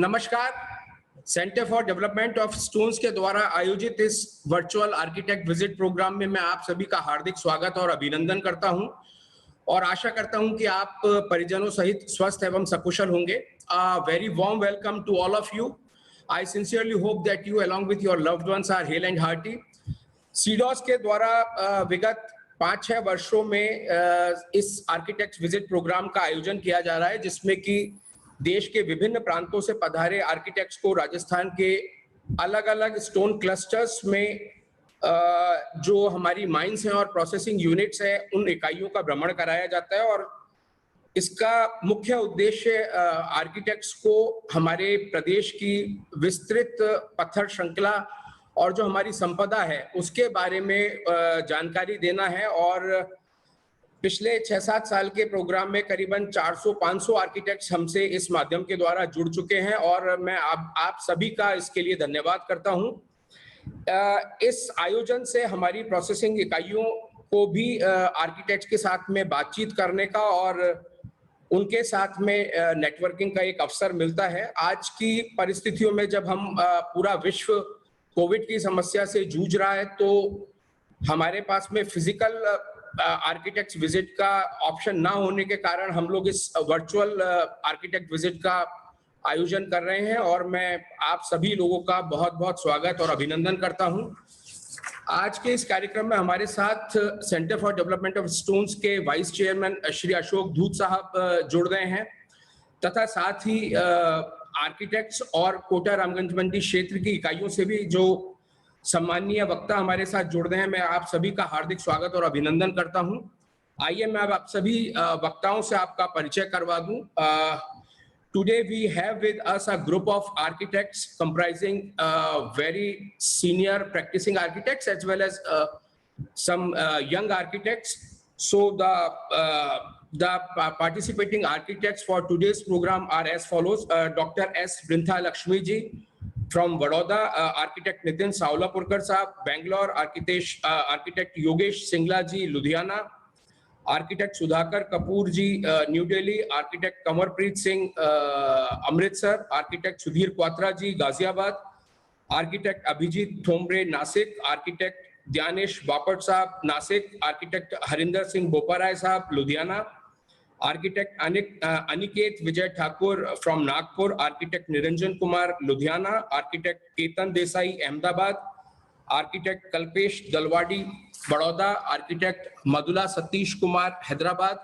नमस्कार। Centre for development of stones के द्वारा आयोजित इस वर्चुअल आर्किटेक्ट विजिट प्रोग्राम में मैं आप सभी का हार्दिक स्वागत और अभिनंदन करता हूं और आशा करता हूं कि आप परिजनों सहित स्वस्थ एवं सकुशल होंगे। Very warm welcome to all of you. I sincerely hope that you along with your loved ones are hale and hearty. CDOS के द्वारा विगत 5-6 वर्षों में इस आर्किटेक्ट विजिट प्रोग्राम का आयोजन किया जा रहा है, जिसमें कि देश के विभिन्न प्रांतों से पधारे आर्किटेक्ट्स को राजस्थान के अलग अलग स्टोन क्लस्टर्स में जो हमारी माइंस हैं और प्रोसेसिंग यूनिट्स हैं, उन इकाइयों का भ्रमण कराया जाता है। और इसका मुख्य उद्देश्य आर्किटेक्ट्स को हमारे प्रदेश की विस्तृत पत्थर श्रृंखला और जो हमारी संपदा है उसके बारे में जानकारी देना है। और पिछले 6-7 साल के प्रोग्राम में करीबन 400-500 आर्किटेक्ट्स हमसे इस माध्यम के द्वारा जुड़ चुके हैं और मैं आप सभी का इसके लिए धन्यवाद करता हूं। इस आयोजन से हमारी प्रोसेसिंग इकाइयों को भी आर्किटेक्ट्स के साथ में बातचीत करने का और उनके साथ में नेटवर्किंग का एक अवसर मिलता है। आज की परिस्थितियों में जब हम पूरा विश्व कोविड की समस्या से जूझ रहा है, तो हमारे पास में फिजिकल आर्किटेक्ट विजिट का ऑप्शन ना होने के कारण हम लोग इस वर्चुअल आर्किटेक्ट विजिट का आयोजन कर रहे हैं और मैं आप सभी लोगों का बहुत बहुत स्वागत और अभिनंदन करता हूं। आज के इस कार्यक्रम में हमारे साथ centre for development of stones के वाइस चेयरमैन श्री अशोक धूत साहब जुड़ रहे हैं तथा साथ ही आर्किटेक्ट्स और कोटा रामगंज मंडी क्षेत्र की इकाइयों से भी जो सम्माननीय वक्ता हमारे साथ जुड़ रहे हैं। मैं आप सभी का हार्दिक स्वागत और अभिनंदन करता हूं। आइए मैं अब आप सभी वक्ताओं से आपका परिचय करवा दूं। Today we have with us a group of architects comprising very senior practising architects as well as some young architects. So the participating architects for today's program are as follows: Dr. S. Brintha Lakshmi ji from Vadodara, architect Nitin Saulapurkar sahab, Bangalore, architect Yogesh Singla ji, Ludhiana, architect Sudhakar Kapoor ji, New Delhi, architect Kamarpreet Singh, Amritsar, architect Sudhir Quatra ji, Ghaziabad, architect Abhijit Thombre, Nasik, architect Dhyanesh Bapat sahab, Nasik, architect Harinder Singh Boparai sahab, Ludhiana, architect Aniket Vijay Thakur from Nagpur, architect Niranjan Kumar, Ludhiana, architect Ketan Desai, Ahmedabad, architect Kalpesh Dalwadi, Baroda, architect Madhula Satish Kumar, Hyderabad,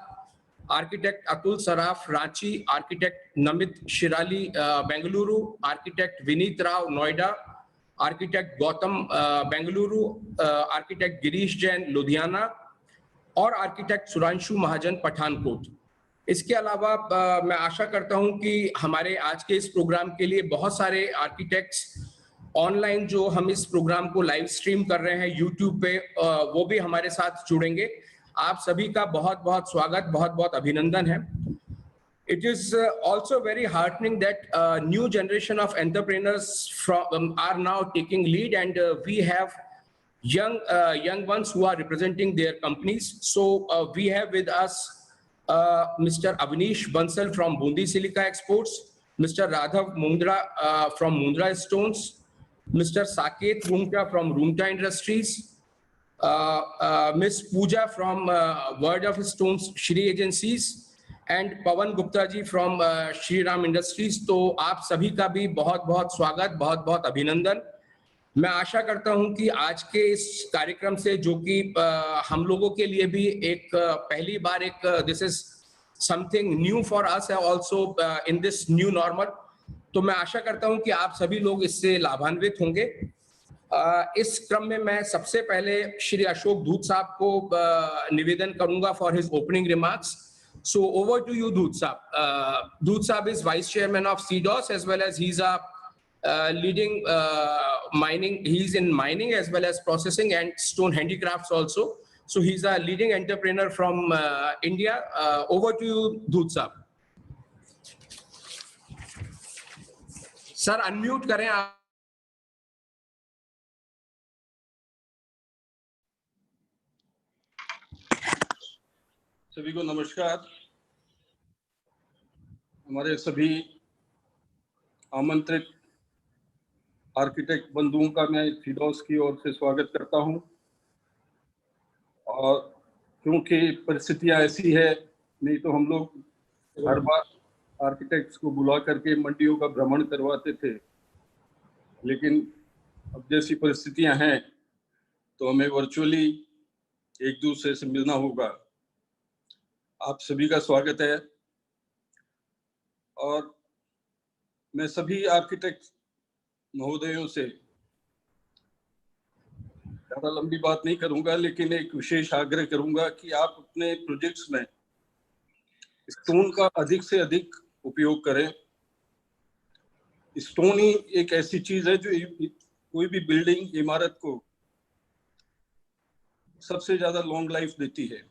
architect Atul Saraf, Ranchi, architect Namit Shirali, Bengaluru, architect Vineet Rao, Noida, architect Gautam Bengaluru, architect Girish Jain Ludhiana और architect सुरांशु महाजन पठानकोट। इसके अलावा मैं आशा करता हूं कि हमारे आज के इस प्रोग्राम के लिए बहुत सारे आर्किटेक्ट्स ऑनलाइन जो हम इस प्रोग्राम को लाइव स्ट्रीम कर रहे हैं यूट्यूब पे, वो भी हमारे साथ जुड़ेंगे। आप सभी का बहुत बहुत स्वागत, बहुत बहुत अभिनंदन है। It is also very heartening that new generation of entrepreneurs are now taking lead, and we have young ones who are representing their companies. So we have with us Mr. Avnish Bansal from Bundi Silica Exports, Mr. Radhav Mundra from Mundra Stones, Mr. Saket Rumta from Rumta Industries, Ms. Pooja from Word of Stones Shri Agencies, and Pawan Gupta ji from Shri Ram Industries. तो आप सभी का भी बहुत बहुत स्वागत, बहुत बहुत अभिनंदन। मैं आशा करता हूं कि आज के इस कार्यक्रम से, जो कि हम लोगों के लिए भी एक पहली बार एक this is something new for us also in this new normal, तो मैं आशा करता हूं कि आप सभी लोग इससे लाभान्वित होंगे। इस क्रम में मैं सबसे पहले श्री अशोक धूत साहब को निवेदन करूंगा for his opening remarks. So over to you, Dhoot Saab. Dhoot Saab is vice chairman of CDOS, as well as he's a leading mining. He's in mining as well as processing and stone handicrafts also. So he's a leading entrepreneur from India. Over to you, Dhoot Saab. Sir, unmute करें आप। सभी को नमस्कार। हमारे सभी आमंत्रित architect बंधुओं का मैं सीडॉस की ओर से स्वागत करता हूं। और क्योंकि परिस्थितियां ऐसी है, नहीं तो हम लोग हर बार आर्किटेक्ट्स को बुला करके मंडियों का भ्रमण करवाते थे, लेकिन अब जैसी परिस्थितियां हैं तो हमें वर्चुअली एक दूसरे से मिलना होगा। आप सभी का स्वागत है और मैं सभी आर्किटेक्ट महोदयों से ज़्यादा लंबी बात नहीं करूंगा, लेकिन एक विशेष आग्रह करूंगा कि आप अपने प्रोजेक्ट्स में स्टोन का अधिक से अधिक उपयोग करें। स्टोन ही एक ऐसी चीज है जो कोई भी बिल्डिंग, इमारत को सबसे ज्यादा लॉन्ग लाइफ देती है।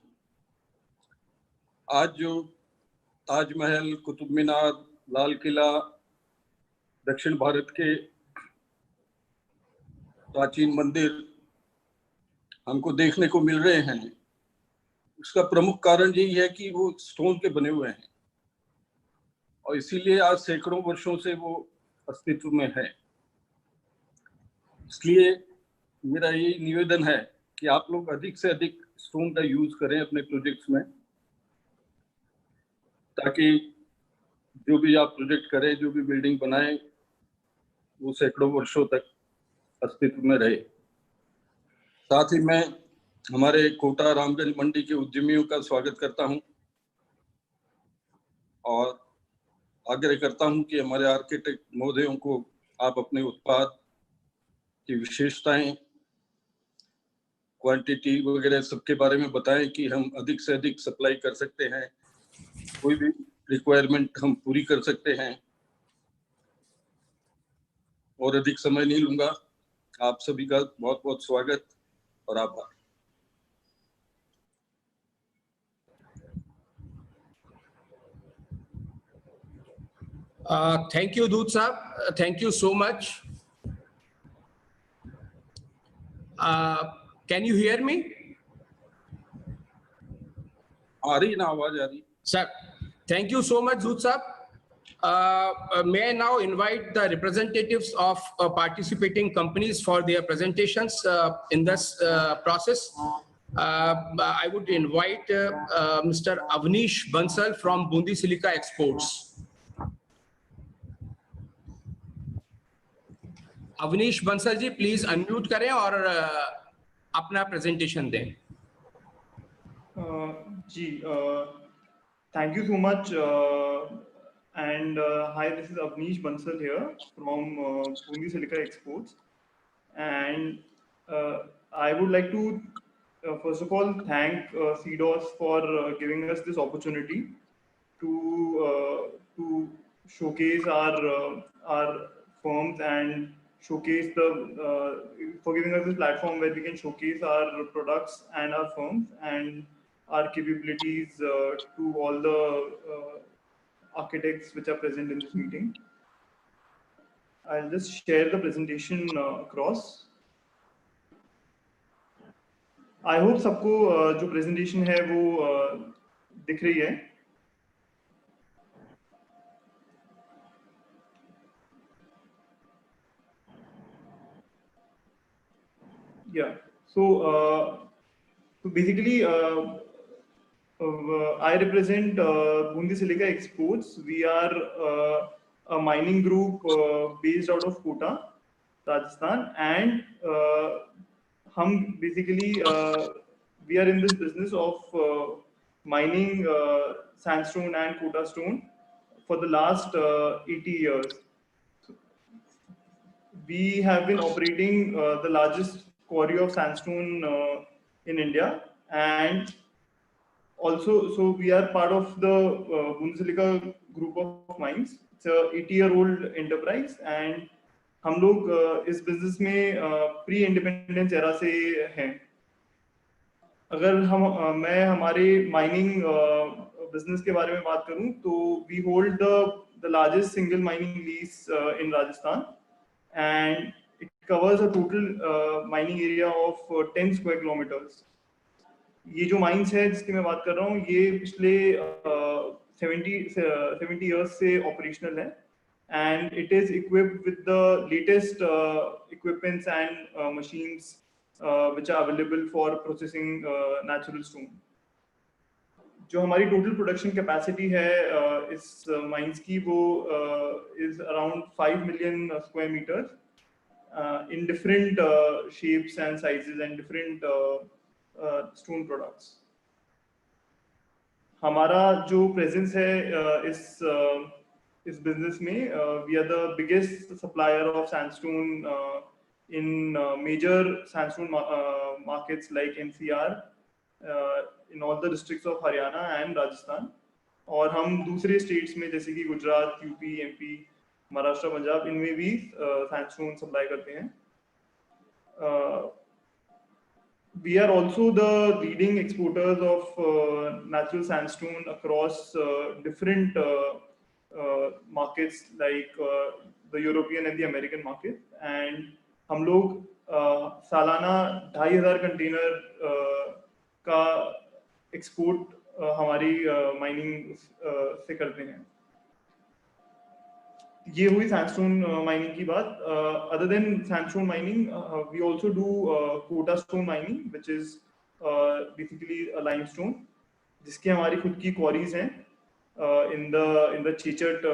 आज जो ताजमहल, कुतुब मीनार, लाल किला, दक्षिण भारत के प्राचीन मंदिर हमको देखने को मिल रहे हैं, उसका प्रमुख कारण यही है कि वो स्टोन के बने हुए हैं और इसीलिए आज सैकड़ों वर्षों से वो अस्तित्व में है। इसलिए मेरा ये निवेदन है कि आप लोग अधिक से अधिक स्टोन का यूज करें अपने प्रोजेक्ट्स में, ताकि जो भी आप प्रोजेक्ट करें, जो भी बिल्डिंग बनाएं, वो सैकड़ों वर्षों तक अस्तित्व में रहे। साथ ही मैं हमारे कोटा रामगंज मंडी के उद्यमियों का स्वागत करता हूं और आग्रह करता हूं कि हमारे आर्किटेक्ट महोदयों को आप अपने उत्पाद की विशेषताएं, क्वांटिटी वगैरह सबके बारे में बताएं कि हम अधिक से अधिक सप्लाई कर सकते हैं, कोई भी रिक्वायरमेंट हम पूरी कर सकते हैं। और अधिक समय नहीं लूंगा, आप सभी का बहुत बहुत स्वागत और आभार। Thank you, Doot Saab. Thank you so much. Can you hear me? आ रही ना आवाज? आ रही Sir, thank you so much, Doot Saab. May I now invite the representatives of participating companies for their presentations in this process. I would invite Mr. Avnish Bansal from Bundi Silica Exports. Avnish Bansal ji, please unmute करें और अपना presentation दें। जी, thank you so much, and hi, this is Avnish Bansal here from Bundi Silica Exports, and I would like to first of all thank CDOS for giving us this opportunity to showcase our firms and showcase for giving us this platform where we can showcase our products and our firms and our capabilities to all the architects which are present in this meeting. I'll just share the presentation across. I hope सबको जो presentation है वो दिख रही है। Yeah. So basically, I represent Bundi Silica Exports. We are a mining group based out of Kota, Rajasthan, and hum basically we are in this business of mining sandstone and Kota stone for the last 80 years. We have been operating the largest quarry of sandstone in India, and also, so we are part of the Bundi Silica group of mines. It's a 80-year-old enterprise, and हम लोग इस business में pre-independence era से हैं. अगर मैं हमारे mining business के बारे में बात करूं, तो we hold the largest single mining lease in Rajasthan, and it covers a total mining area of 10 square kilometers. ये जो माइंस है जिसकी मैं बात कर रहा हूँ, ये पिछले 70 years से ऑपरेशनल है, and it is equipped with the latest equipments and machines which are available for processing natural stone. जो हमारी टोटल प्रोडक्शन कैपेसिटी है इस माइंस की वो is around 5 million square metres in different shapes and sizes and different stone products. हमारा जो presence है इस business में we are the biggest supplier of sandstone in major sandstone markets like NCR, in all the districts of Haryana and Rajasthan. और हम दूसरे states में जैसे कि गुजरात, यूपी, एमपी, महाराष्ट्र, पंजाब, इनमें भी सैंडस्टोन सप्लाई करते हैं. We are also the leading exporters of natural sandstone across different markets like the European and the American market. And हम लोग सालाना 2,500 कंटेनर का एक्सपोर्ट हमारी माइनिंग से करते हैं. ये हुई सैंडस्टोन माइनिंग की बात. Other than sandstone mining we also do Kota stone mining which is basically limestone, जिसकी हमारी खुद की क्वारीज हैं in the Chechat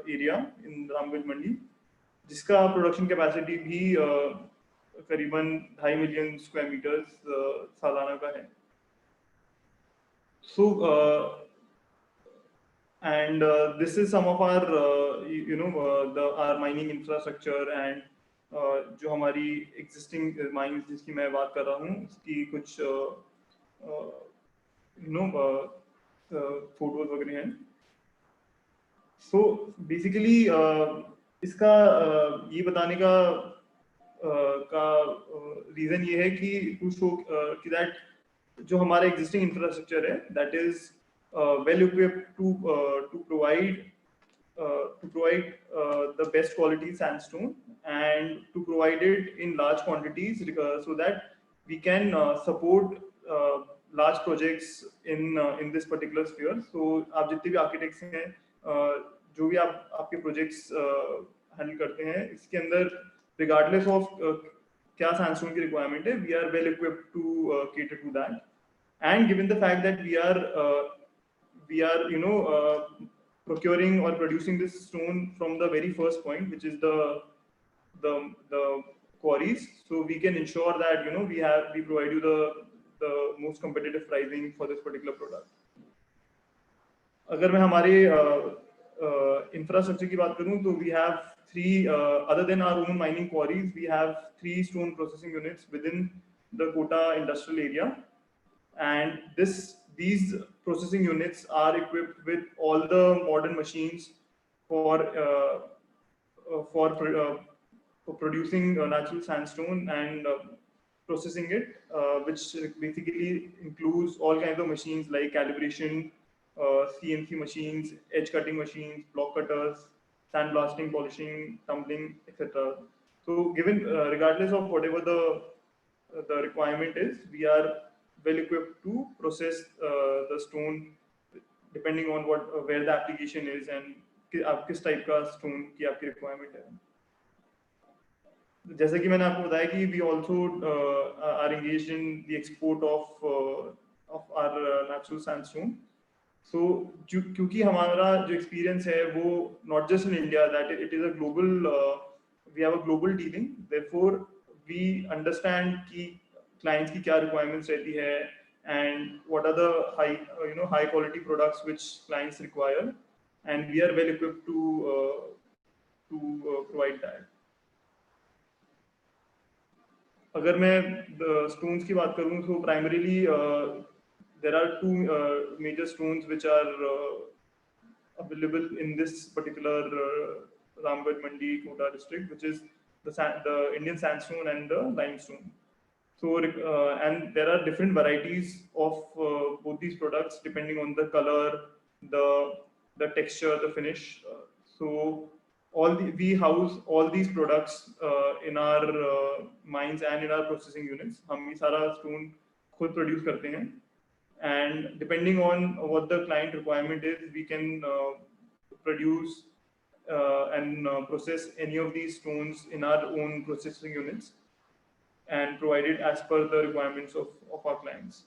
area in Ramgarh Mandi, जिसका प्रोडक्शन कैपेसिटी भी करीबन 2.5 मिलियन स्क्वायर मीटर्स सालाना का है. सो and this is some of our our mining infrastructure and जो हमारी existing mines जिसकी मैं बात कर रहा हूँ उसकी कुछ photos वगैरह हैं. So basically इसका ये बताने का reason ये है कि to show कि that जो हमारा existing infrastructure है that is well equipped to provide the best quality sandstone and to provide it in large quantities so that we can support large projects in this particular sphere. So आप जितने भी architects हैं जो भी आपके projects handle करते हैं इसके अंदर regardless of क्या sandstone की requirement है, we are well equipped to cater to that. And given the fact that we are procuring or producing this stone from the very first point, which is the quarries, so we can ensure that we provide you the most competitive pricing for this particular product. अगर मैं हमारे infrastructure की बात करूं तो we have three other than our own mining quarries, we have 3 stone processing units within the Kota industrial area, and these processing units are equipped with all the modern machines for producing natural sandstone and processing it, which basically includes all kinds of machines like calibration, CNC machines, edge cutting machines, block cutters, sandblasting, polishing, tumbling, etc. So given regardless of whatever the requirement is, we are well equipped to process the stone depending on where the application is and आप किस type का stone की आपकी requirement है. जैसे कि मैंने आपको बताया कि we also are engaged in the export of our natural sandstone. So क्योंकि हमारा जो experience है वो not just in India, that it is a global we have a global dealing, therefore we understand कि clients की क्या requirements रहती है and what are the high quality products which clients require, and we are well equipped to provide that. अगर मैं stones की बात करूँ तो primarily there are 2 major stones which are available in this particular Ramgarh Mandi Kota district, which is the Indian sandstone and the limestone. So and there are different varieties of both these products depending on the color, the texture, the finish. So we house all these products in our mines and in our processing units. हम ये सारा stone खुद produce करते हैं, and depending on what the client requirement is, we can produce and process any of these stones in our own processing units and provide it as per the requirements of our clients.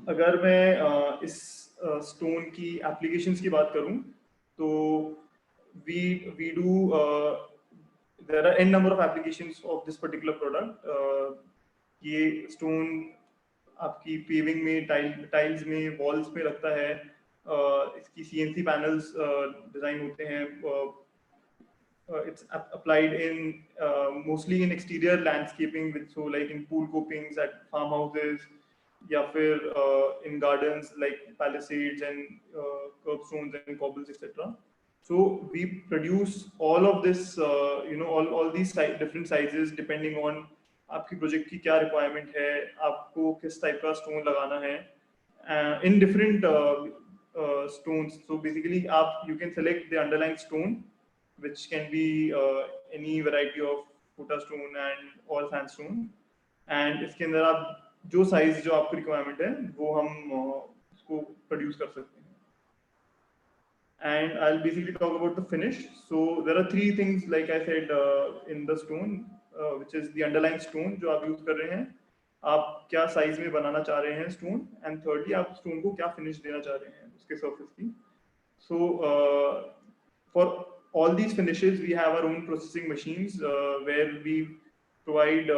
अगर मैं इस stone की applications की बात करूं तो we do there are n number of applications of this particular product. ये stone आपकी पेविंग में टाइल्स में वॉल्स में लगता है, इसकी CNC पैनल्स डिजाइन होते हैं, it's applied in mostly in exterior landscaping, with so like in pool copings at farmhouses, या फिर in gardens like palisades and curbstones and cobbles, etc. So we produce all of this, all these different sizes depending on आपकी project की क्या requirement है, आपको किस type का stone लगाना है, in different stones. So basically you can select the underlying stone, which can be any variety of Kota stone and or sandstone, and इसके अंदर आप जो साइज जो आपको रिक्वायरमेंट है वो हम उसको प्रोड्यूस कर सकते हैं. And I'll basically talk about the finish. So there are three things, like I said, in the stone, which is the underlying stone जो आप यूज कर रहे हैं, आप क्या साइज में बनाना चाह रहे हैं स्टोन, एंड thirdly आप स्टोन को क्या फिनिश देना चाह रहे हैं उसके सरफेस की. So for all these finishes we have our own processing machines where we provide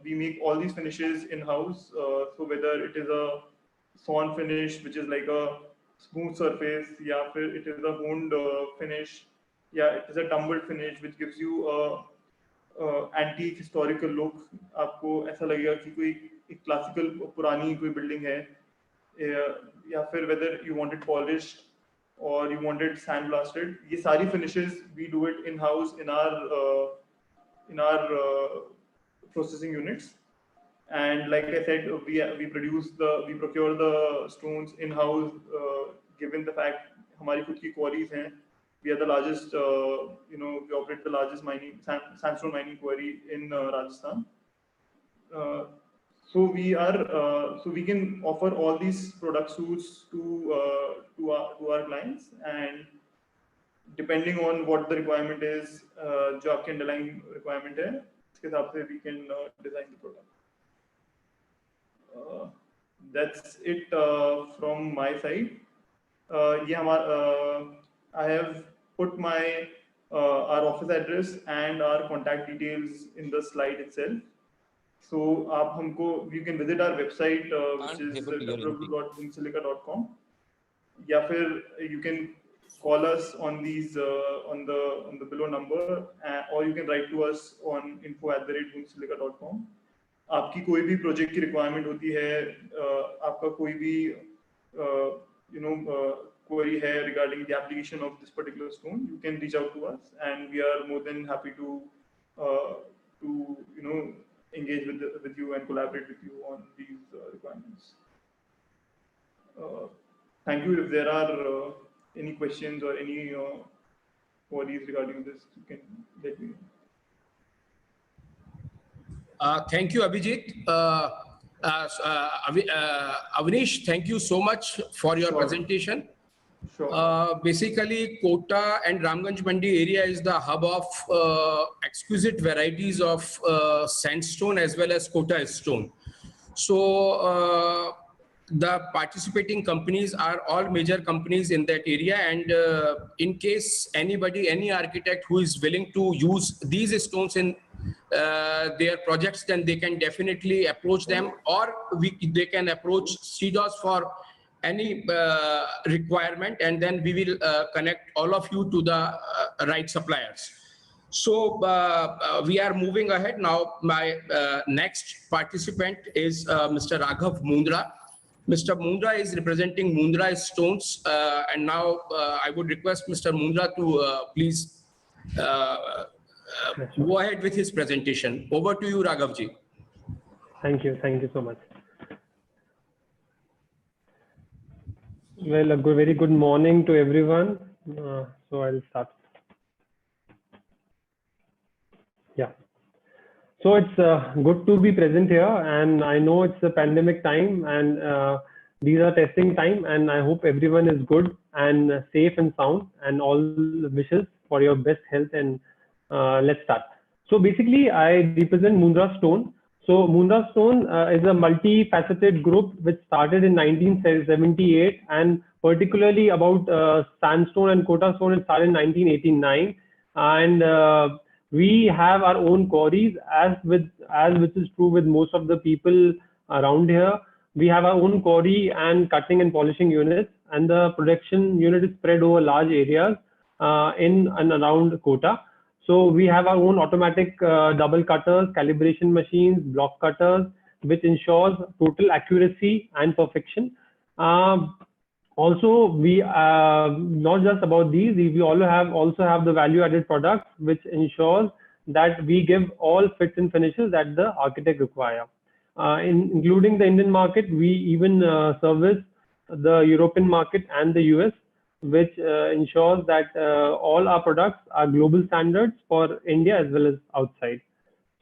we make all these finishes in house. So whether it is a sawn finish, which is like a smooth surface, या फिर it is a honed finish, या it is a tumbled finish which gives you a antique historical look. आपको ऐसा लगेगा कि कोई एक classical पुरानी कोई building है, या फिर whether you want it polished or you want it sandblasted. ये सारी finishes we do it in house in our processing units. And like I said, we procure the stones in house, given the fact हमारी खुद की quarries हैं. We are the largest, we operate the largest sandstone mining quarry in Rajasthan. So we can offer all these product suites to our clients, and depending on what the requirement is, जो आपके underlying requirement है, उसके हिसाब से we can design the product. That's it from my side. I have put my our office address and our contact details in the slide itself. So you can visit our website, which is www.bunsilica.com. या फिर you can call us on these on the below number, or you can write to us on info@bunsilica.com. आपकी कोई भी project की requirement होती है, आपका कोई भी query है regarding the application of this particular stone, you can reach out to us, and we are more than happy to engage with you and collaborate with you on these requirements. Thank you. If there are any questions or any queries regarding this, you can let me know. Thank you, Abhijit. Avnish, thank you so much for your presentation. Sure. Basically, Kota and Ramganj Mandi area is the hub of exquisite varieties of sandstone as well as Kota stone. So the participating companies are all major companies in that area, and in case any architect who is willing to use these stones in their projects, then they can definitely approach them, or they can approach CDOS for any requirement, and then we will connect all of you to the right suppliers. So we are moving ahead now. My next participant is Mr. Raghav Mundra. Mr. Mundra is representing Mundra Stones, and now I would request Mr. Mundra to please go ahead with his presentation. Over to you, Raghavji. Thank you so much. Well, a very good morning to everyone. So I'll start. Yeah. So it's good to be present here, and I know it's a pandemic time, and these are testing time, and I hope everyone is good and safe and sound, and all wishes for your best health. And let's start. So basically, I represent Mundra Stone. So Mundra Stone is a multifaceted group which started in 1978, and particularly about sandstone and Kota stone, it started in 1989. And we have our own quarries, as which is true with most of the people around here. We have our own quarry and cutting and polishing units, and the production unit is spread over large areas in and around Kota. So we have our own automatic double cutters, calibration machines, block cutters, which ensures total accuracy and perfection. Also, we not just about these, we also have the value-added products, which ensures that we give all fits and finishes that the architect require. Including the Indian market, we even service the European market and the US, which ensures that all our products are global standards for India as well as outside.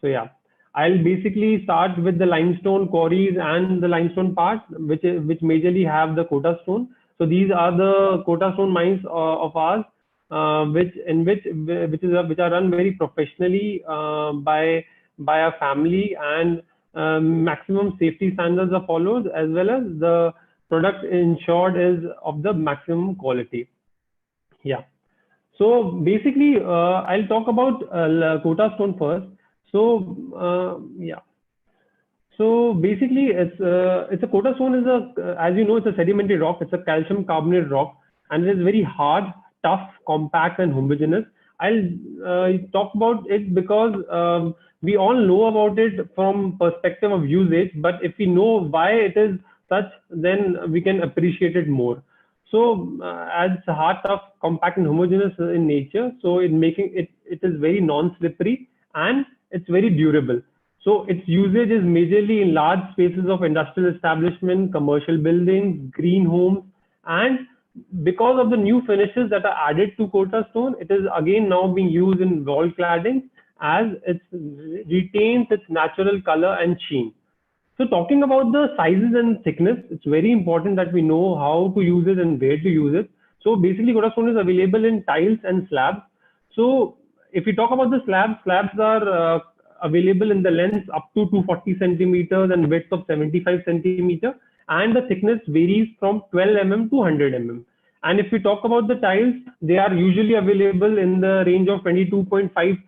So yeah, I'll basically start with the limestone quarries and the limestone part, which majorly have the Kota stone. So these are the Kota stone mines of ours, which are run very professionally by our family, and maximum safety standards are followed, as well as the product ensured is of the maximum quality. Yeah. So basically, I'll talk about Kota stone first. So yeah. So basically, it's a Kota stone is as you know, it's a sedimentary rock. It's a calcium carbonate rock, and it is very hard, tough, compact, and homogeneous. I'll talk about it because we all know about it from perspective of usage, but if we know why it is such, then we can appreciate it more. So as hard, tough, compact, and homogeneous in nature, so it is very non-slippery, and it's very durable. So its usage is majorly in large spaces of industrial establishment, commercial buildings, green homes, and because of the new finishes that are added to Kota stone, it is again now being used in wall cladding, as it retains its natural color and sheen. So talking about the sizes and thickness, it's very important that we know how to use it and where to use it. So basically, Kota stone is available in tiles and slabs. So if we talk about the slabs are available in the length up to 240 centimeters and width of 75 centimeter, and the thickness varies from 12 mm to 100 mm. And if we talk about the tiles, they are usually available in the range of 22.5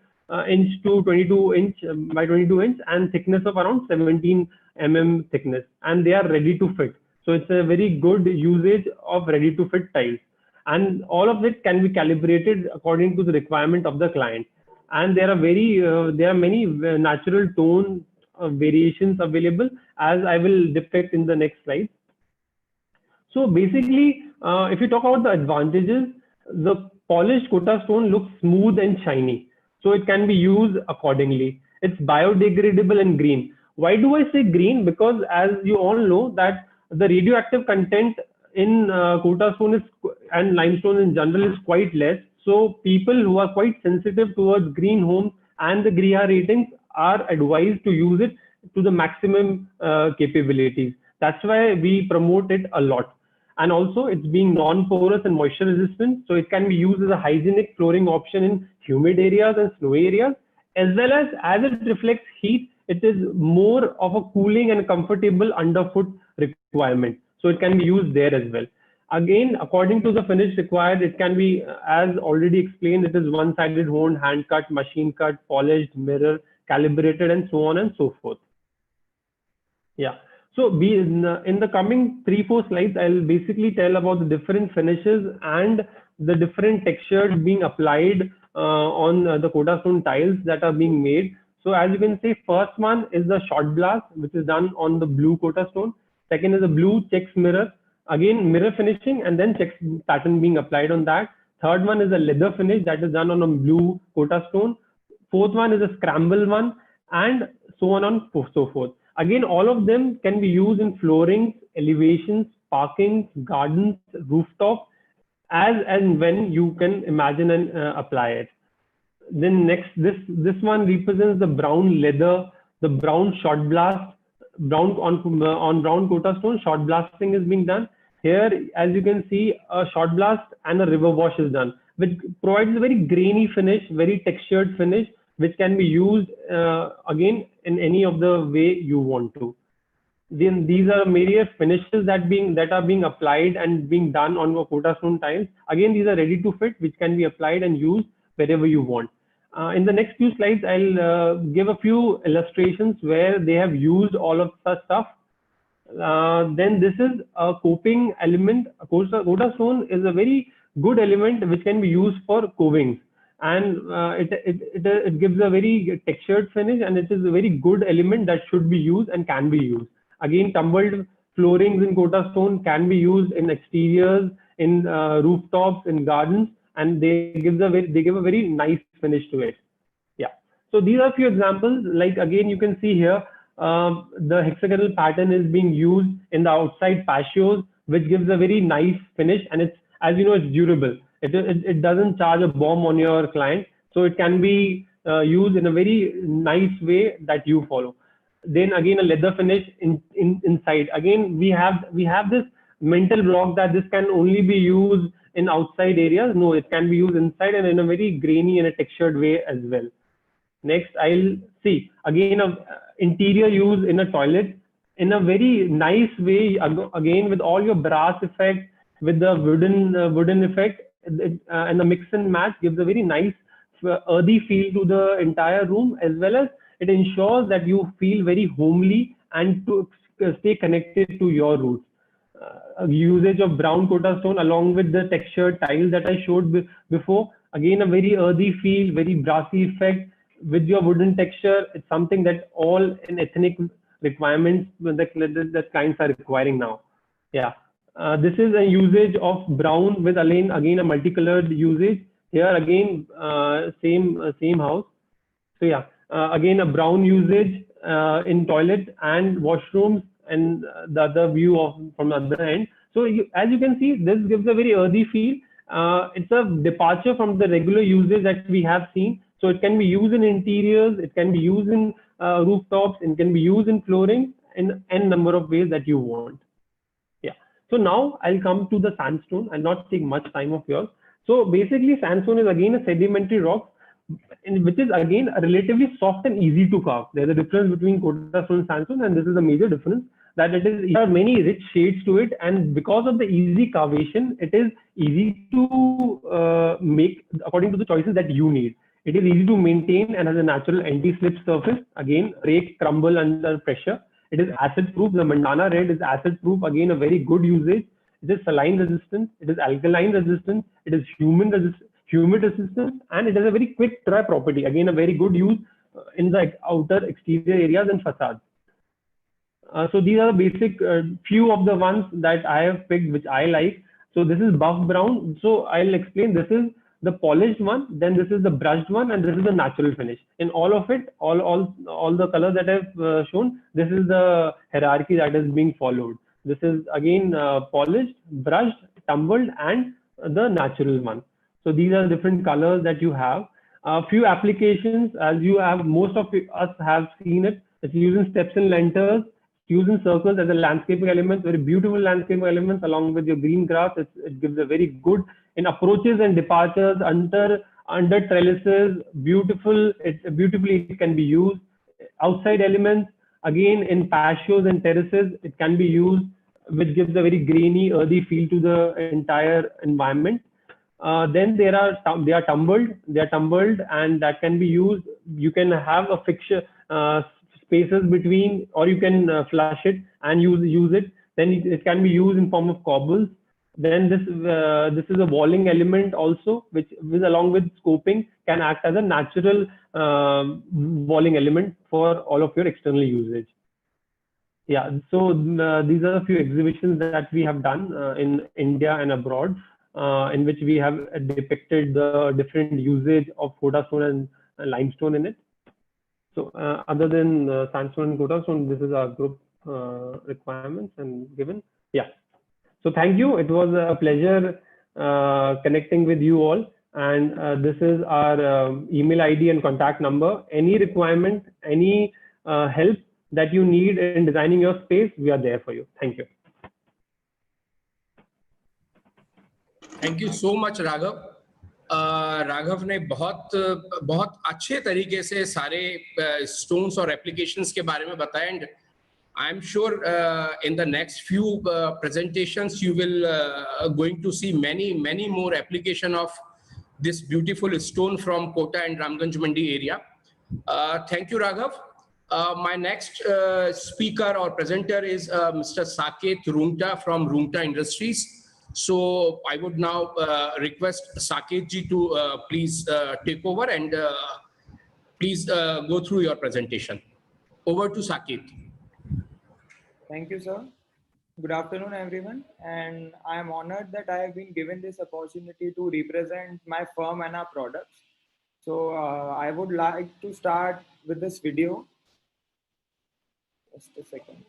inch to 22 inch by 22 inch, and thickness of around 17 mm thickness, and they are ready to fit. So it's a very good usage of ready to fit tiles, and all of it can be calibrated according to the requirement of the client. And there are many natural tone variations available, as I will depict in the next slide. So basically, if you talk about the advantages, the polished Kota stone looks smooth and shiny, so it can be used accordingly. It's biodegradable and green. Why do I say green? Because as you all know that the radioactive content in Kota stone and limestone in general is quite less. So people who are quite sensitive towards green homes and the GREEA ratings are advised to use it to the maximum capabilities. That's why we promote it a lot. And also it's being non-porous and moisture resistant, so it can be used as a hygienic flooring option in humid areas and snowy areas, as well as it reflects heat, it is more of a cooling and comfortable underfoot requirement. So it can be used there as well. Again, according to the finish required, it can be, as already explained, it is one-sided honed, hand cut, machine cut, polished, mirror, calibrated, and so on and so forth. Yeah. So in the coming 3-4 slides, I'll basically tell about the different finishes and the different textures being applied on the Kota stone tiles that are being made. So as you can see, first one is the shot blast, which is done on the blue Kota stone. Second is the blue checks mirror. Again, mirror finishing and then checks pattern being applied on that. Third one is a leather finish that is done on a blue Kota stone. Fourth one is a scramble one, and so on and so forth. Again, all of them can be used in flooring, elevations, parkings, gardens, rooftops, as and when you can imagine and apply it. Then next, this one represents the brown leather, the brown shot blast on brown Kota stone, shot blasting is being done. Here, as you can see, a shot blast and a river wash is done, which provides a very grainy finish, very textured finish, which can be used again in any of the way you want to. Then these are various finishes that are being applied and being done on your Kota stone tiles. Again, these are ready to fit, which can be applied and used wherever you want. In the next few slides, I'll give a few illustrations where they have used all of such stuff. Then this is a coping element. Kota stone is a very good element which can be used for covings, and it gives a very textured finish, and it is a very good element that should be used and can be used. Again, tumbled floorings in Kota stone can be used in exteriors, in rooftops, in gardens, and they give a very nice finish to it. Yeah. So these are a few examples. Like again, you can see here the hexagonal pattern is being used in the outside patios, which gives a very nice finish, and it's, as you know, it's durable. It doesn't charge a bomb on your client, so it can be used in a very nice way that you follow. Then again, a leather finish inside. Again, we have this mental block that this can only be used in outside areas. No, it can be used inside and in a very grainy and a textured way as well. Next, I'll see again interior use in a toilet in a very nice way. Again, with all your brass effect, with the wooden effect, and the mix and match gives a very nice earthy feel to the entire room, as well as it ensures that you feel very homely and to stay connected to your roots. Usage of brown Kota stone along with the textured tiles that I showed before. Again, a very earthy feel, very brassy effect with your wooden texture. It's something that all in ethnic requirements that clients are requiring now. Yeah. This is a usage of brown with again a multicolored usage. Here again, same house. So yeah. Again, a brown usage in toilet and washrooms, and the other view from the other end. So as you can see, this gives a very earthy feel. It's a departure from the regular usage that we have seen. So it can be used in interiors, it can be used in rooftops, it can be used in flooring in n number of ways that you want. Yeah. So now I'll come to the sandstone. I'll not take much time of yours. So basically, sandstone is again a sedimentary rock, which is again relatively soft and easy to carve. There's a difference between Kota stone and sandstone, and this is a major difference, that there are many rich shades to it, and because of the easy carvation, it is easy to make according to the choices that you need. It is easy to maintain and has a natural anti-slip surface. Again, break, crumble under pressure. It is acid-proof. The Mandana red is acid-proof. Again, a very good usage. It is saline resistant. It is alkaline resistant. It is humid resistant, and it has a very quick dry property. Again, a very good use in the outer exterior areas and facades. So these are the basic few of the ones that I have picked, which I like. So this is buff brown. So I'll explain. This is the polished one, then this is the brushed one, and this is the natural finish. In all of it, all the colors that I've shown, this is the hierarchy that is being followed. This is again polished, brushed, tumbled, and the natural one. So these are different colors that you have. A few applications, as you have, most of us have seen it. It's used in steps and linters, used in circles as a landscaping element, very beautiful landscaping elements along with your green grass. It gives a very good in approaches and departures under trellises. Beautifully it can be used. Outside elements, again in patios and terraces, it can be used, which gives a very grainy, earthy feel to the entire environment. Then they are tumbled, and that can be used. You can have a fixture spaces between, or you can flush it and use it. Then it can be used in form of cobbles. Then this is a walling element also, which along with scoping can act as a natural walling element for all of your external usage. Yeah, so these are a few exhibitions that we have done in India and abroad, in which we have depicted the different usage of Kota stone and limestone in it. So other than sandstone and Kota stone, this is our group requirements and given. Yeah. So thank you. It was a pleasure connecting with you all. And this is our email ID and contact number. Any requirement, any help, that you need in designing your space, we are there for you. Thank you. Thank you so much Raghav. Raghav ने बहुत अच्छे तरीके से सारे stones और applications के बारे में बताया, and I am sure in the next few presentations you will going to see many more application of this beautiful stone from Kota and Ramganj Mandi area. Thank you, Raghav. My next speaker or presenter is Mr. Saket Roongta from Roongta Industries. So I would now request Saket ji to please take over and please go through your presentation. Over to Saket. Thank you, sir. Good afternoon, everyone. And I am honored that I have been given this opportunity to represent my firm and our products. So I would like to start with this video. Just a second.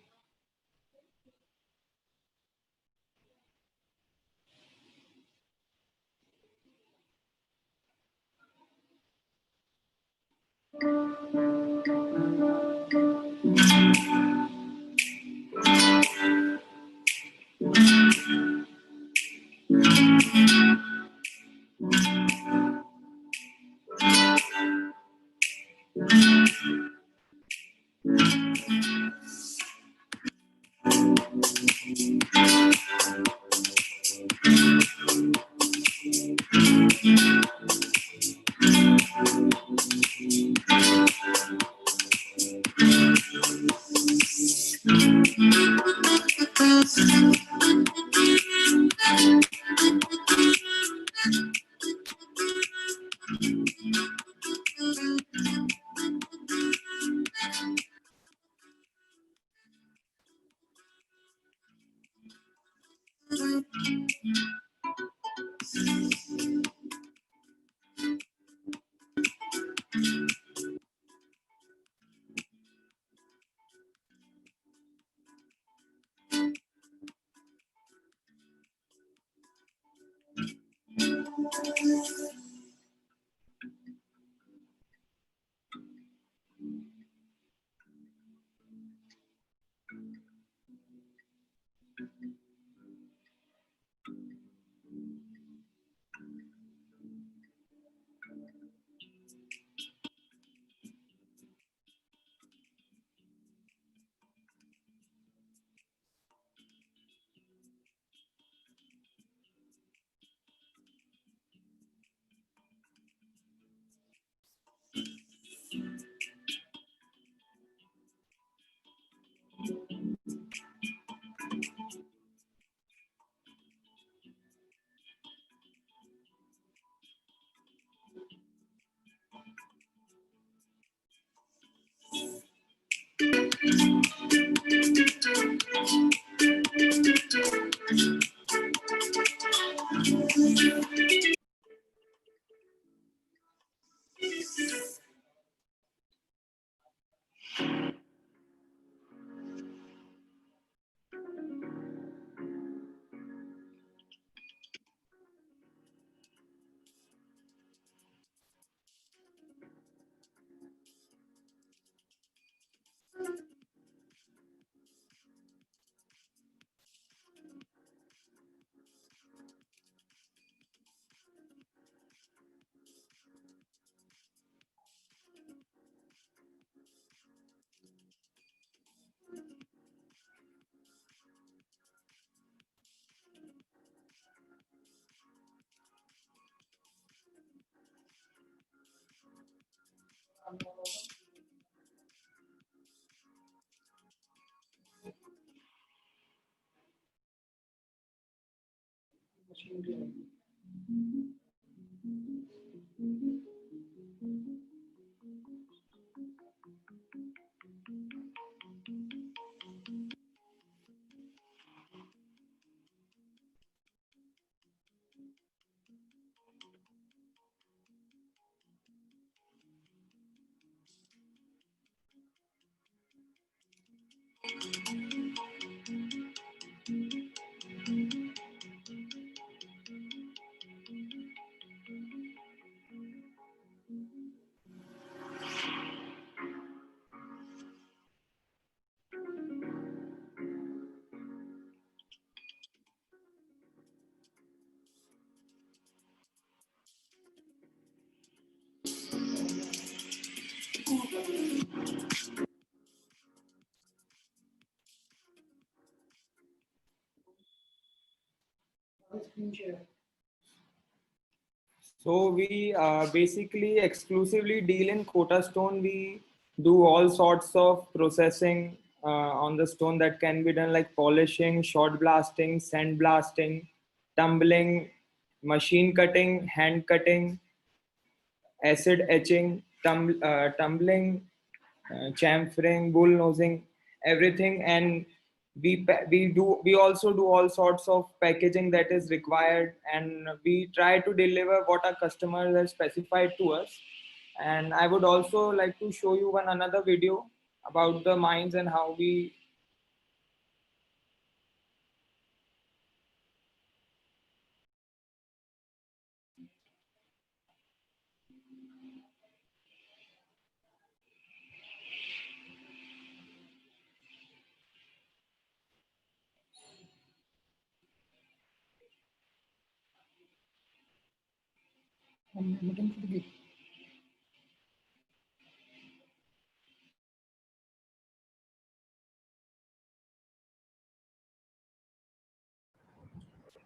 So we basically exclusively deal in Kota stone. We do all sorts of processing on the stone that can be done, like polishing, shot blasting, sand blasting, tumbling, machine cutting, hand cutting, acid etching, tumbling, chamfering, bull nosing, everything. And we also do all sorts of packaging that is required, and we try to deliver what our customers have specified to us. And I would also like to show you one another video about the mines and how we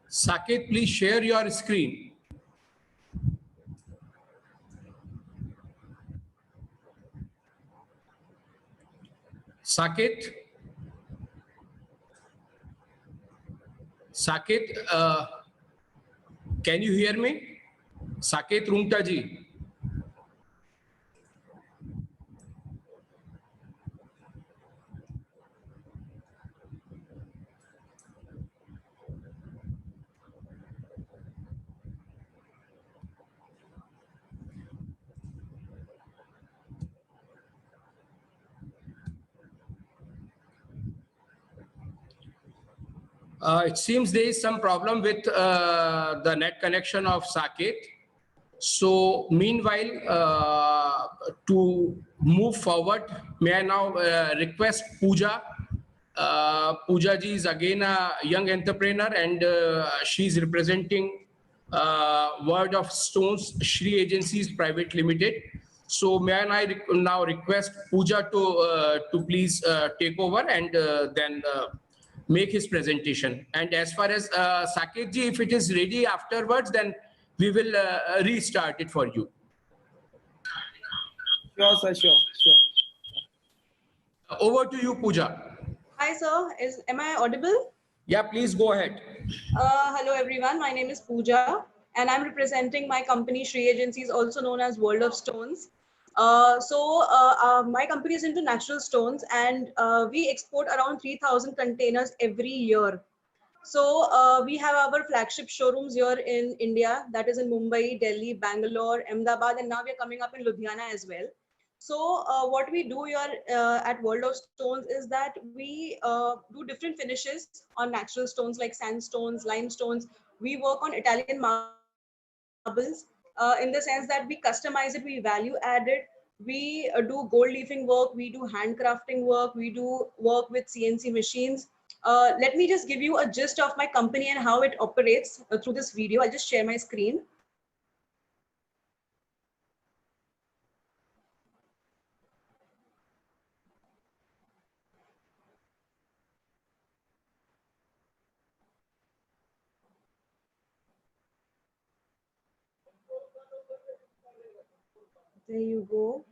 Saket, please share your screen. Saket? Saket, can you hear me? Saket Rungta ji. It seems there is some problem with the net connection of Saket. So meanwhile, to move forward, may I now request Pooja. Pooja ji is again a young entrepreneur, and she's representing Word of Stones Shri Agencies Private Limited. So may I now request Pooja to please take over and then make his presentation. And as far as Saket ji, if it is ready afterwards, then we will restart it for you. sure, sir, sure. Over to you, Pooja. Hi, sir. Am I audible? Yeah, please go ahead. Hello, everyone. My name is Pooja, and I'm representing my company, Shri Agencies, also known as World of Stones. My company is into natural stones, and we export around 3,000 containers every year. So we have our flagship showrooms here in India, that is in Mumbai, Delhi, Bangalore, Ahmedabad, and now we are coming up in Ludhiana as well. So what we do here at World of Stones is that we do different finishes on natural stones like sandstones, limestones. We work on Italian marbles in the sense that we customize it, we value add it. We do gold leafing work, we do handcrafting work, we do work with CNC machines. Let me just give you a gist of my company and how it operates through this video. I'll just share my screen. There you go.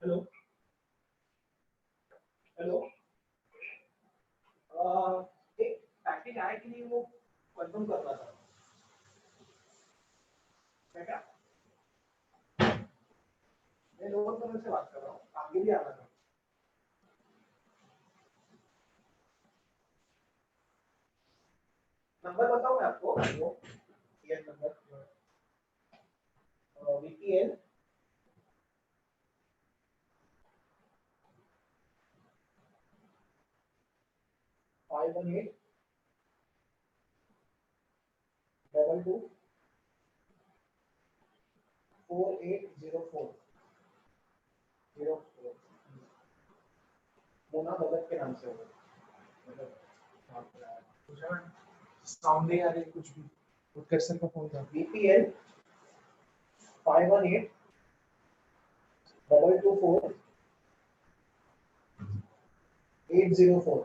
Hello hello एक package आया कि नहीं वो confirm करना था क्या मैं lower colour से बात कर रहा हूँ आगे भी आना था नंबर बताऊँ मैं आपको वो ये नंबर VPN 518 22 4804 04 मोना भगत के नाम से होगा साउंड नहीं आ रही कुछ भी उत्कर्ष सर का फोन था VPN 518 224 804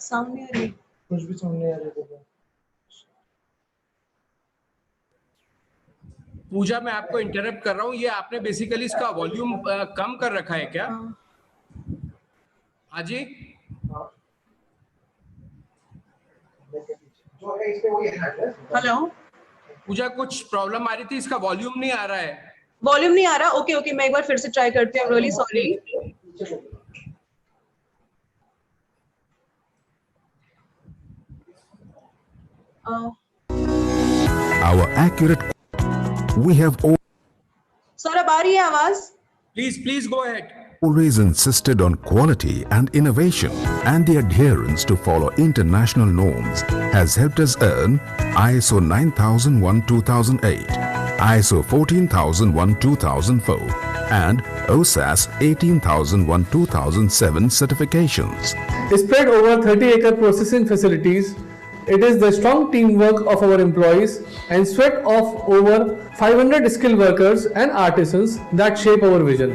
साउंड नहीं आ रही। कुछ भी साउंड नहीं आ रही है पूजा, मैं आपको इंटरप्ट कर रहा हूँ, ये आपने बेसिकली इसका वॉल्यूम कम कर रखा है क्या? हाँ जी, जो है इसमें वही एड्रेस हेलो, पूजा कुछ प्रॉब्लम आ रही थी, इसका वॉल्यूम नहीं आ रहा है। वॉल्यूम नहीं आ रहा। ओके ओके, मैं एक बार फिर से ट्राई करती हूँ। Really sorry. Our accurate, we have sir अब आ रही है आवाज? Please go ahead. always insisted on quality and innovation, and the adherence to follow international norms has helped us earn ISO 9001:2008, ISO 14001:2004, and OSAS 18001:2007 certifications. Spread over 30-acre processing facilities, it is the strong teamwork of our employees and sweat of over 500 skilled workers and artisans that shape our vision.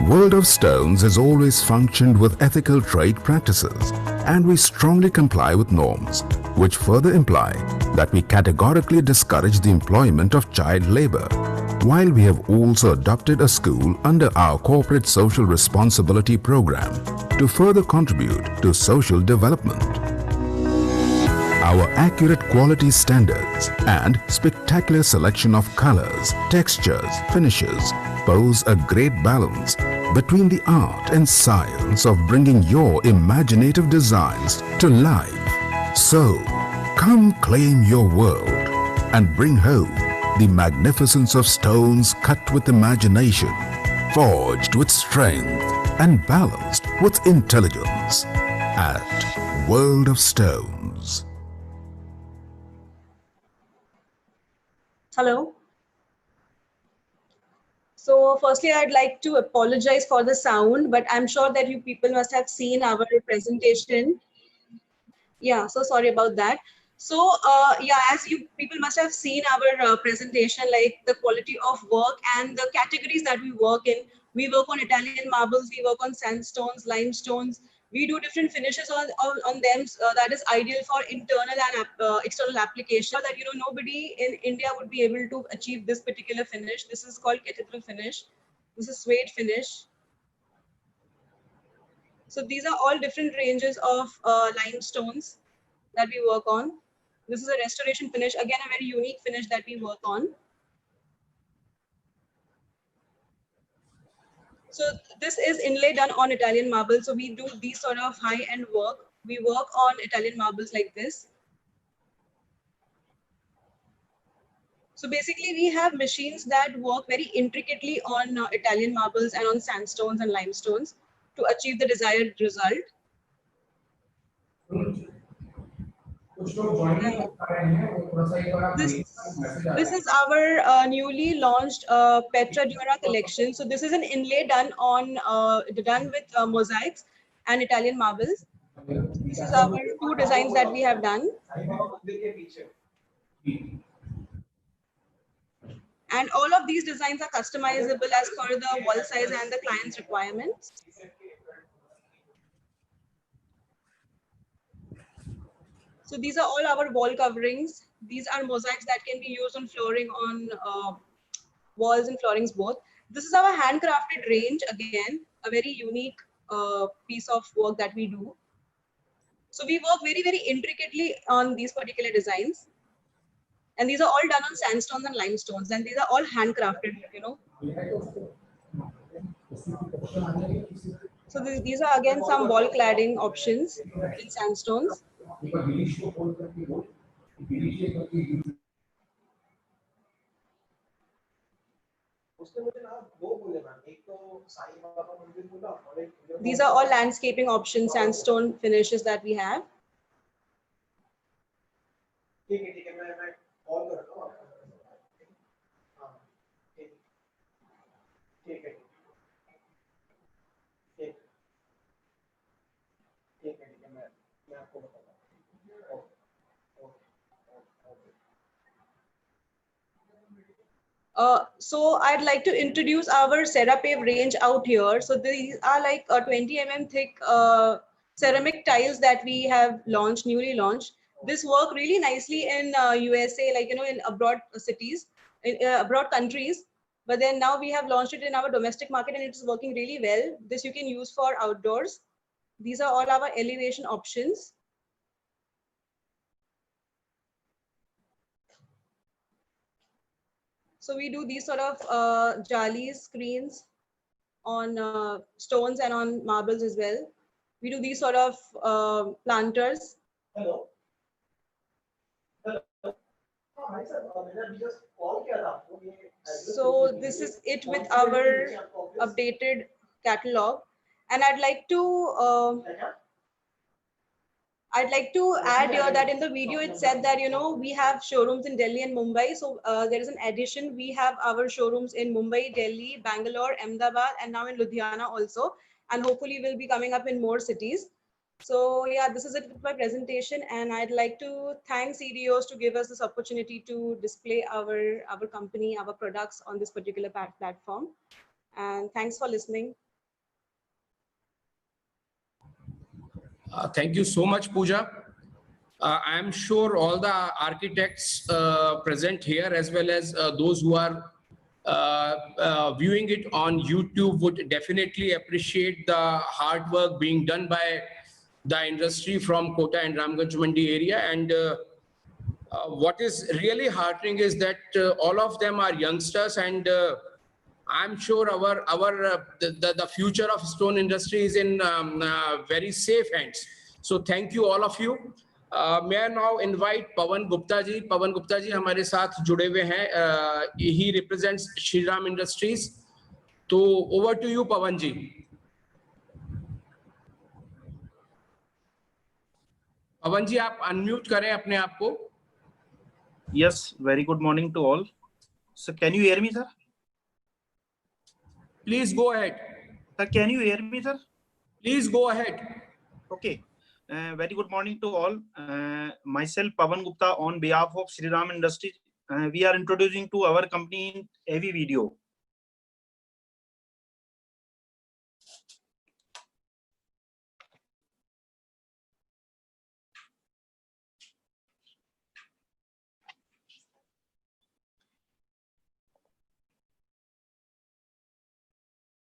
World of Stones has always functioned with ethical trade practices, and we strongly comply with norms, which further imply that we categorically discourage the employment of child labor, while we have also adopted a school under our corporate social responsibility program to further contribute to social development. Our accurate quality standards and spectacular selection of colors, textures, finishes pose a great balance between the art and science of bringing your imaginative designs to life. So, come claim your world and bring home the magnificence of stones cut with imagination, forged with strength and balanced with intelligence at World of Stones. Hello. So firstly, I'd like to apologize for the sound, but I'm sure that you people must have seen our presentation. Yeah, so sorry about that. So yeah, as you people must have seen our presentation, like the quality of work and the categories that we work in. We work on Italian marbles, we work on sandstones, limestones. We do different finishes on them that is ideal for internal and external application. That nobody in India would be able to achieve this particular finish. This is called cathedral finish. This is suede finish. So these are all different ranges of limestones that we work on. This is a restoration finish, again a very unique finish that we work on. So this is inlay done on Italian marble. So we do these sort of high-end work. We work on Italian marbles like this. So basically we have machines that work very intricately on Italian marbles and on sandstones and limestones to achieve the desired result. This is our newly launched Petra Dura collection. So this is an inlay done with mosaics and Italian marbles. This is our two designs that we have done. And all of these designs are customizable as per the wall size and the client's requirements. So these are all our wall coverings. These are mosaics that can be used on flooring, on walls and floorings both. This is our handcrafted range, again, a very unique piece of work that we do. So we work very, very intricately on these particular designs. And these are all done on sandstones and limestones, and these are all handcrafted, you know. So these are again some wall cladding options in sandstones. These are all landscaping options, sandstone finishes that we have. So I'd like to introduce our CeraPave range out here. So these are like 20 mm thick ceramic tiles that we have launched, newly launched. This work really nicely in USA, like, you know, in abroad cities, in abroad countries. But then now we have launched it in our domestic market and it's working really well. This you can use for outdoors. These are all our elevation options. So we do these sort of jali screens on stones and on marbles as well. We do these sort of planters. Hello. So this is it with our updated catalog. And I'd like to add here that in the video it said that, you know, we have showrooms in Delhi and Mumbai. So there is an addition. We have our showrooms in Mumbai, Delhi, Bangalore, Ahmedabad, and now in Ludhiana also. And hopefully we'll be coming up in more cities. So yeah, this is it with my presentation. And I'd like to thank CDOs to give us this opportunity to display our company, our products on this particular platform. And thanks for listening. Thank you so much, Pooja. I'm sure all the architects present here, as well as those who are viewing it on YouTube, would definitely appreciate the hard work being done by the industry from Kota and Ramganj Mandi area. And what is really heartening is that all of them are youngsters, and I'm sure the future of stone industry is in very safe hands. So thank you, all of you. May I now invite Pawan Gupta ji. Pawan Gupta ji हमारे साथ जुड़े हुए हैं. He represents Shri Ram Industries. So over to you, Pawan ji. Pawan ji, आप unmute करें अपने आप को. Yes, very good morning to all. So can you hear me, sir? Please go ahead. Sir, can you hear me, sir? Please go ahead. Okay. Very good morning to all. Myself, Pawan Gupta, on behalf of Shri Ram Industries, we are introducing to our company in heavy video.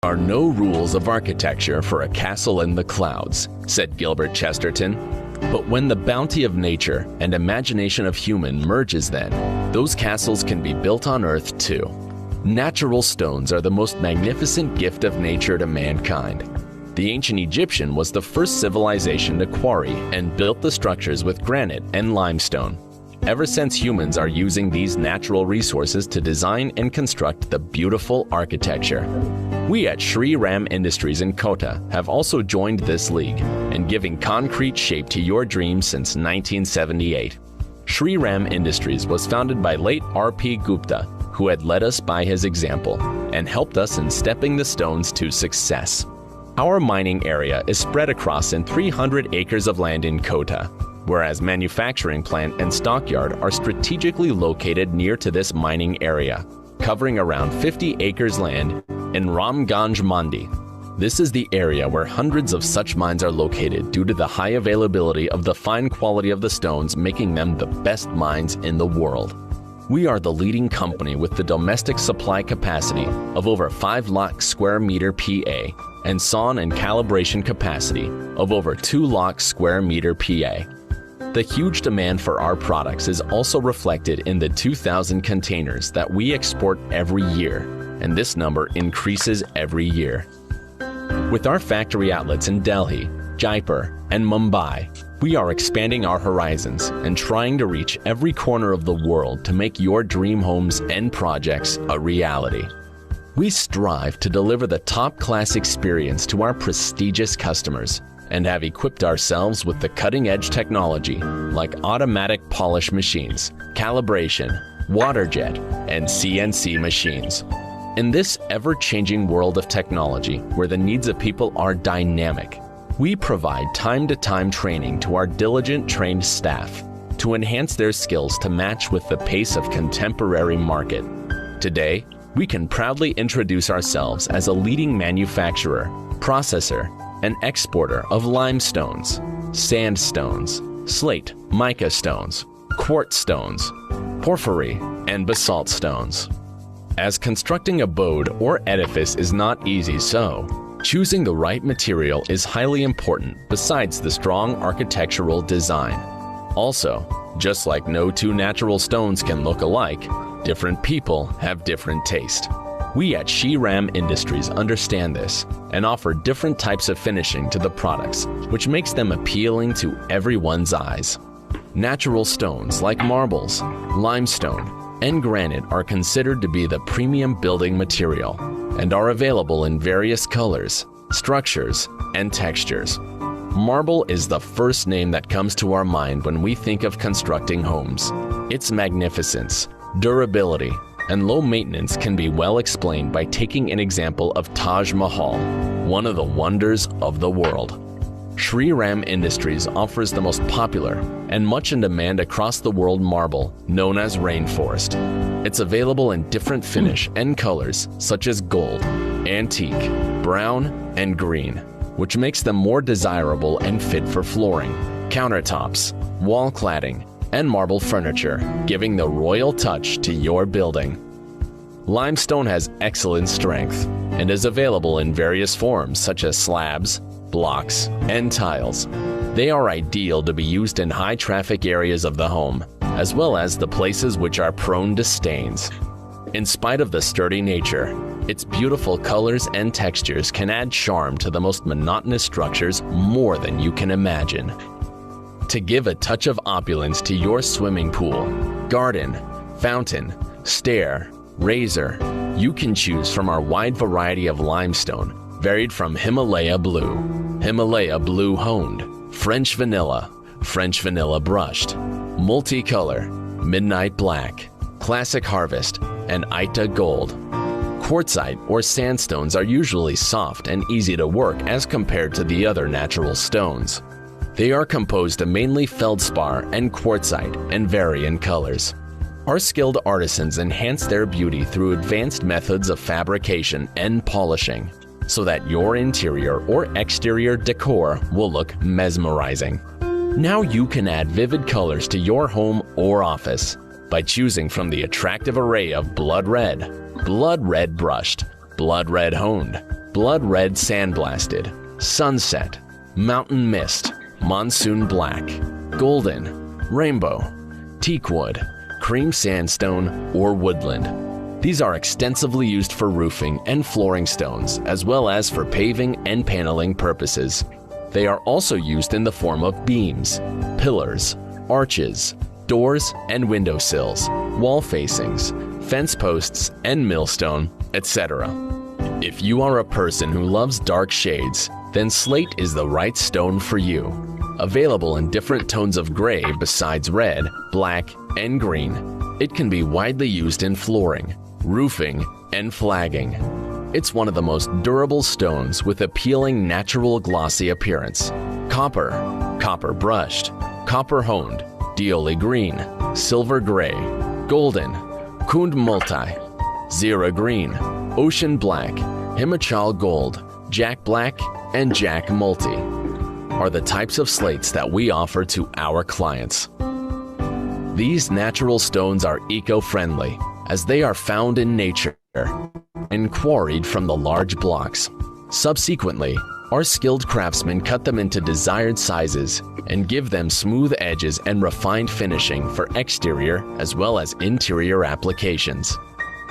There are no rules of architecture for a castle in the clouds, said Gilbert Chesterton. But when the bounty of nature and imagination of human merges, then those castles can be built on earth too. Natural stones are the most magnificent gift of nature to mankind. The ancient Egyptian was the first civilization to quarry and built the structures with granite and limestone. Ever since, humans are using these natural resources to design and construct the beautiful architecture. We at Shri Ram Industries in Kota have also joined this league and giving concrete shape to your dreams since 1978. Shri Ram Industries was founded by late R.P. Gupta, who had led us by his example and helped us in stepping the stones to success. Our mining area is spread across 300 acres of land in Kota, whereas manufacturing plant and stockyard are strategically located near to this mining area, covering around 50 acres land in Ramganj Mandi. This is the area where hundreds of such mines are located due to the high availability of the fine quality of the stones, making them the best mines in the world. We are the leading company with the domestic supply capacity of over 5 lakh square meter PA and sawn and calibration capacity of over 2 lakh square meter PA. The huge demand for our products is also reflected in the 2,000 containers that we export every year, and this number increases every year. With our factory outlets in Delhi, Jaipur, and Mumbai, we are expanding our horizons and trying to reach every corner of the world to make your dream homes and projects a reality. We strive to deliver the top-class experience to our prestigious customers and have equipped ourselves with the cutting-edge technology like automatic polish machines, calibration, water jet, and CNC machines. In this ever-changing world of technology, where the needs of people are dynamic, we provide time-to-time training to our diligent trained staff to enhance their skills to match with the pace of contemporary market. Today, we can proudly introduce ourselves as a leading manufacturer, processor, and exporter of limestones, sandstones, slate, mica stones, quartz stones, porphyry, and basalt stones. As constructing a abode or edifice is not easy, so choosing the right material is highly important besides the strong architectural design. Also, just like no two natural stones can look alike, different people have different taste. We at Shriram Industries understand this and offer different types of finishing to the products, which makes them appealing to everyone's eyes. Natural stones like marbles, limestone, and granite are considered to be the premium building material and are available in various colors, structures, and textures. Marble is the first name that comes to our mind when we think of constructing homes. Its magnificence, durability, and low maintenance can be well explained by taking an example of Taj Mahal, one of the wonders of the world. Shriram Industries offers the most popular and much in demand across the world marble known as Rainforest. It's available in different finish and colors such as gold, antique, brown, and green, which makes them more desirable and fit for flooring, countertops, wall cladding, and marble furniture, giving the royal touch to your building. Limestone has excellent strength and is available in various forms such as slabs, blocks, and tiles. They are ideal to be used in high traffic areas of the home, as well as the places which are prone to stains. In spite of the sturdy nature, its beautiful colors and textures can add charm to the most monotonous structures more than you can imagine. To give a touch of opulence to your swimming pool, garden, fountain, stair, razor, you can choose from our wide variety of limestone, varied from Himalaya Blue Honed, French Vanilla Brushed, Multicolor, Midnight Black, Classic Harvest, and Ita Gold. Quartzite or sandstones are usually soft and easy to work as compared to the other natural stones. They are composed of mainly feldspar and quartzite and vary in colors. Our skilled artisans enhance their beauty through advanced methods of fabrication and polishing, so that your interior or exterior decor will look mesmerizing. Now you can add vivid colors to your home or office by choosing from the attractive array of blood red brushed, blood red honed, blood red sandblasted, sunset, mountain mist, monsoon black, golden, rainbow, teakwood, cream sandstone, or woodland. These are extensively used for roofing and flooring stones, as well as for paving and paneling purposes. They are also used in the form of beams, pillars, arches, doors and windowsills, wall facings, fence posts and millstone, etc. If you are a person who loves dark shades, then slate is the right stone for you. Available in different tones of gray besides red, black, and green, it can be widely used in flooring, roofing, and flagging. It's one of the most durable stones with appealing natural glossy appearance. Copper, copper brushed, copper honed, Dioli green, silver gray, golden, Kund multi, Zira green, ocean black, Himachal gold, Jack Black, and Jack Multi are the types of slates that we offer to our clients. These natural stones are eco-friendly as they are found in nature and quarried from the large blocks. Subsequently, our skilled craftsmen cut them into desired sizes and give them smooth edges and refined finishing for exterior as well as interior applications.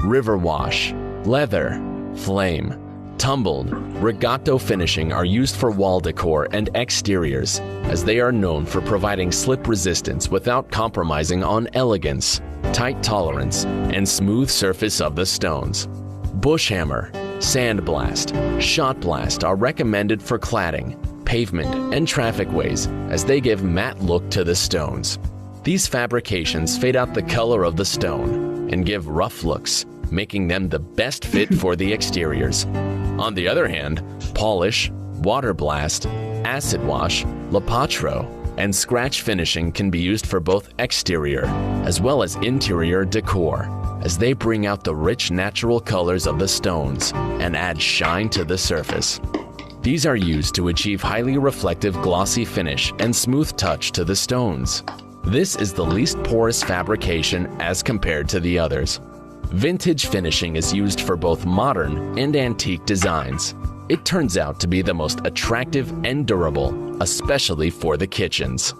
River wash, leather, flame, tumbled, regato finishing are used for wall decor and exteriors, as they are known for providing slip resistance without compromising on elegance, tight tolerance, and smooth surface of the stones. Bush hammer, sandblast, shot blast are recommended for cladding, pavement, and traffic ways, as they give matte look to the stones. These fabrications fade out the color of the stone and give rough looks, making them the best fit for the exteriors. On the other hand, polish, water blast, acid wash, lapatro, and scratch finishing can be used for both exterior as well as interior decor, as they bring out the rich natural colors of the stones and add shine to the surface. These are used to achieve highly reflective glossy finish and smooth touch to the stones. This is the least porous fabrication as compared to the others. Vintage finishing is used for both modern and antique designs. It turns out to be the most attractive and durable, especially for the kitchens.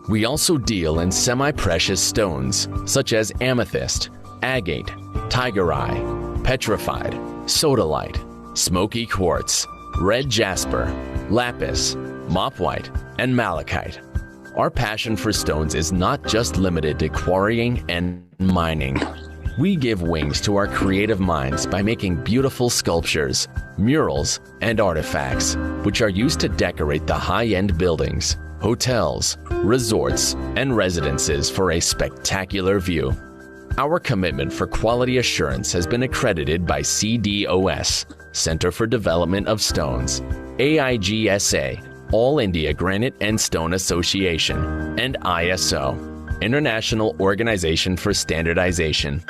We also deal in semi-precious stones such as amethyst, agate, tiger eye, petrified, sodalite, smoky quartz, red jasper, lapis, mop white, and malachite. Our passion for stones is not just limited to quarrying and mining. We give wings to our creative minds by making beautiful sculptures, murals, and artifacts, which are used to decorate the high-end buildings, hotels, resorts, and residences for a spectacular view. Our commitment for quality assurance has been accredited by CDOS, Center for Development of Stones, AIGSA, All India Granite and Stone Association, and ISO, International Organization for Standardization.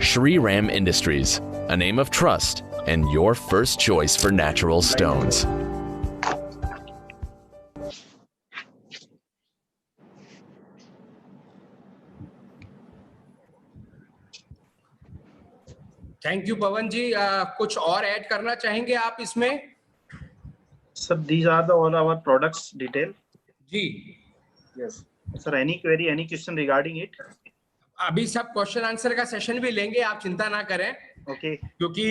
Shri Ram Industries, a name of trust and your first choice for natural stones. Thank you Pawan ji. कुछ और add करना चाहेंगे आप इसमें? Sir, these are all our products detail. Ji. Yes. Sir, any query, any question regarding it? अभी सब question answer का session भी लेंगे, आप चिंता ना करें. Okay. क्योंकि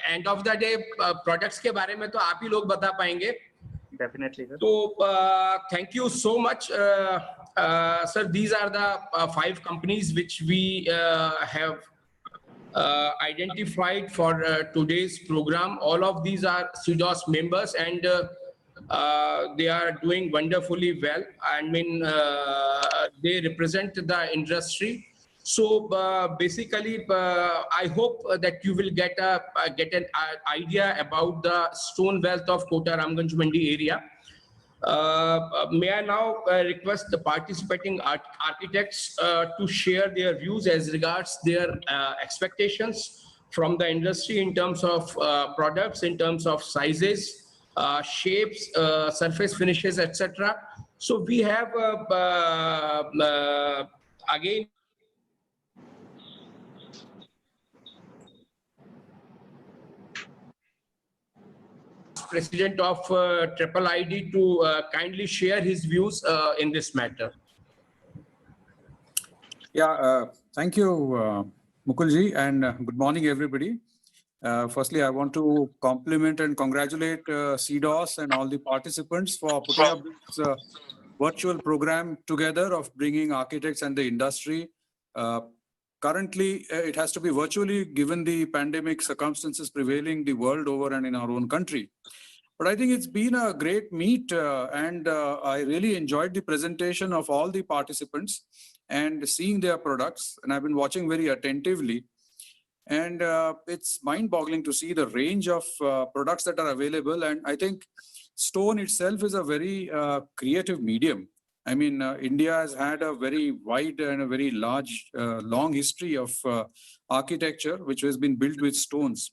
end of the day products के बारे में तो आप ही लोग बता पाएंगे. Definitely, sir. So thank you so much, sir. These are the 5 companies which we have identified for today's program. All of these are CDOS members, and they are doing wonderfully well. I mean, they represent the industry. So basically, I hope that you will get an idea about the stone wealth of Kota Ramganj Mandi area. May I now request the participating architects to share their views as regards their expectations from the industry in terms of products, in terms of sizes, shapes, surface finishes, etc. So we have again President of Triple ID to kindly share his views in this matter. Yeah, thank you, Mukulji, and good morning, everybody. Firstly, I want to compliment and congratulate CDOS and all the participants for putting up this virtual program together of bringing architects and the industry. Currently, it has to be virtually given the pandemic circumstances prevailing the world over and in our own country. But I think it's been a great meet and I really enjoyed the presentation of all the participants and seeing their products. And I've been watching very attentively. And it's mind-boggling to see the range of products that are available. And I think stone itself is a very creative medium. I mean, India has had a very wide and a very long history of architecture, which has been built with stones.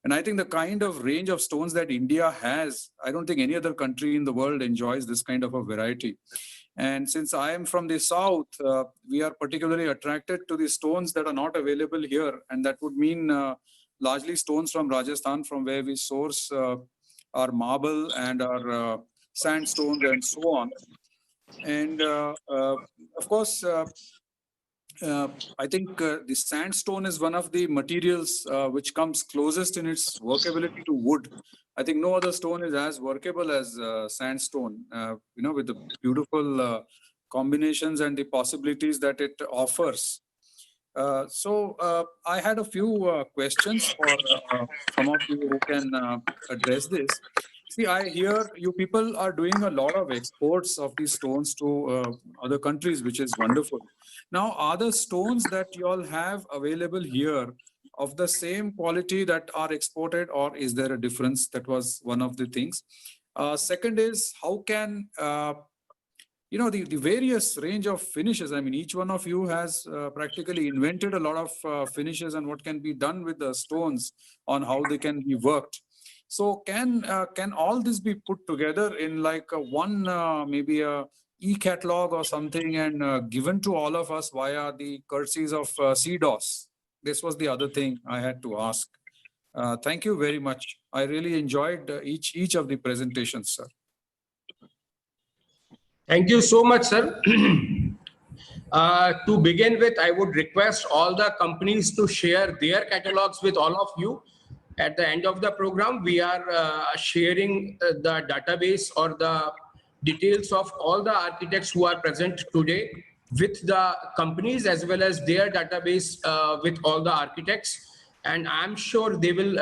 And I think the kind of range of stones that India has, I don't think any other country in the world enjoys this kind of a variety. And since I am from the south, we are particularly attracted to the stones that are not available here. And that would mean largely stones from Rajasthan, from where we source our marble and our sandstones and so on. And of course, I think the sandstone is one of the materials which comes closest in its workability to wood. I think no other stone is as workable as sandstone, with the beautiful combinations and the possibilities that it offers. So I had a few questions for some of you who can address this. See, I hear you people are doing a lot of exports of these stones to other countries, which is wonderful. Now, are the stones that you all have available here of the same quality that are exported, or is there a difference? That was one of the things. Second is, how can the various range of finishes? I mean, each one of you has practically invented a lot of finishes and what can be done with the stones on how they can be worked. So can all this be put together in like one maybe a e-catalog or something and given to all of us via the courtesies of CDOS? This was the other thing I had to ask. Thank you very much. I really enjoyed each of the presentations, sir. Thank you so much, sir. To begin with, I would request all the companies to share their catalogs with all of you. At the end of the program, we are sharing the database or the details of all the architects who are present today with the companies as well as their database with all the architects. And I'm sure they will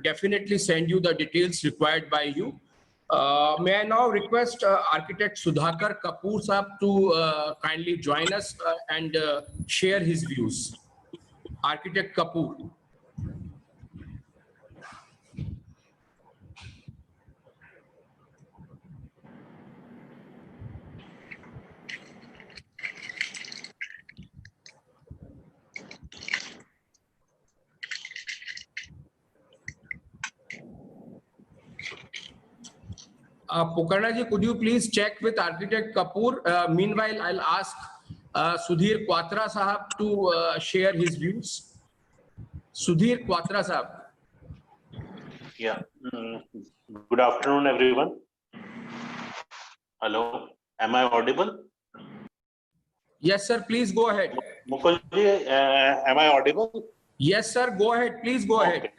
definitely send you the details required by you. May I now request architect Sudhakar Kapoor Saab to kindly join us and share his views. Architect Kapoor. Pokarna ji, could you please check with Architect Kapoor? Meanwhile, I'll ask Sudhir Quatra Sahab to share his views. Sudhir Quatra Sahab. Yeah. Good afternoon, everyone. Hello. Am I audible? Yes, sir. Please go ahead. Mukul ji, am I audible? Yes, sir. Go ahead. Please go ahead.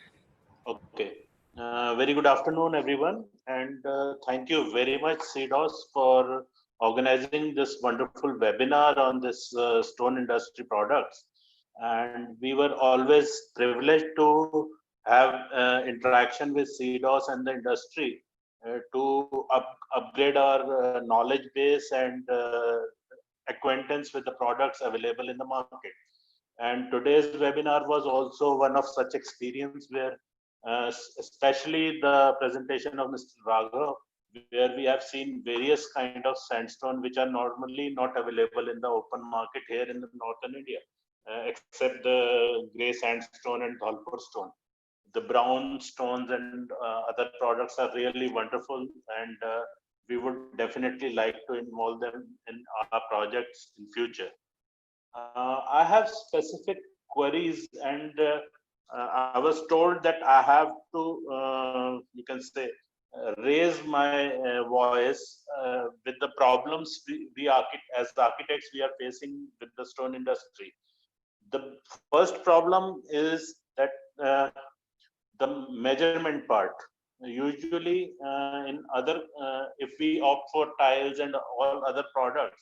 Okay. Very good afternoon, everyone. And thank you very much, CDOS, for organizing this wonderful webinar on this stone industry products. And we were always privileged to have interaction with CDOS and the industry to upgrade our knowledge base and acquaintance with the products available in the market. And today's webinar was also one of such experience where especially the presentation of Mr. Raghav, where we have seen various kind of sandstone which are normally not available in the open market here in the northern India, except the grey sandstone and Dholpur stone. The brown stones and other products are really wonderful, and we would definitely like to involve them in our projects in future. I have specific queries, and I was told that I have to, you can say, raise my voice with the problems as architects we are facing with the stone industry. The first problem is that the measurement part. Usually in other, if we opt for tiles and all other products,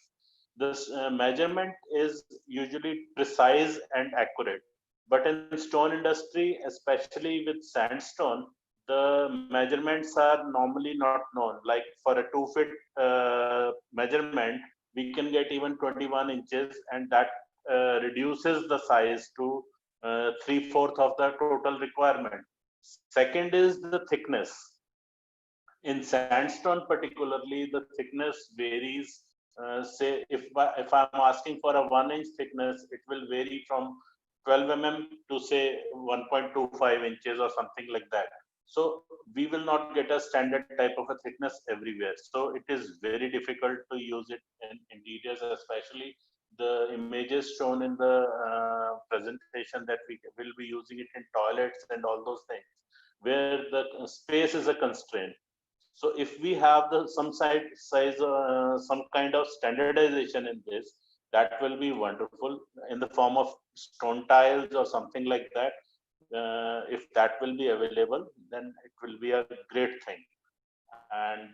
this measurement is usually precise and accurate. But in stone industry, especially with sandstone, the measurements are normally not known. Like for a 2-foot measurement, we can get even 21 inches, and that reduces the size to 3/4 of the total requirement. Second is the thickness. In sandstone particularly, the thickness varies say if I'm asking for a 1-inch thickness, it will vary from 12 mm to say 1.25 inches or something like that. So we will not get a standard type of a thickness everywhere. So it is very difficult to use it in interiors, especially the images shown in the presentation that we will be using it in toilets and all those things, where the space is a constraint. So if we have some kind of standardization in this, that will be wonderful in the form of stone tiles or something like that. If that will be available, then it will be a great thing. And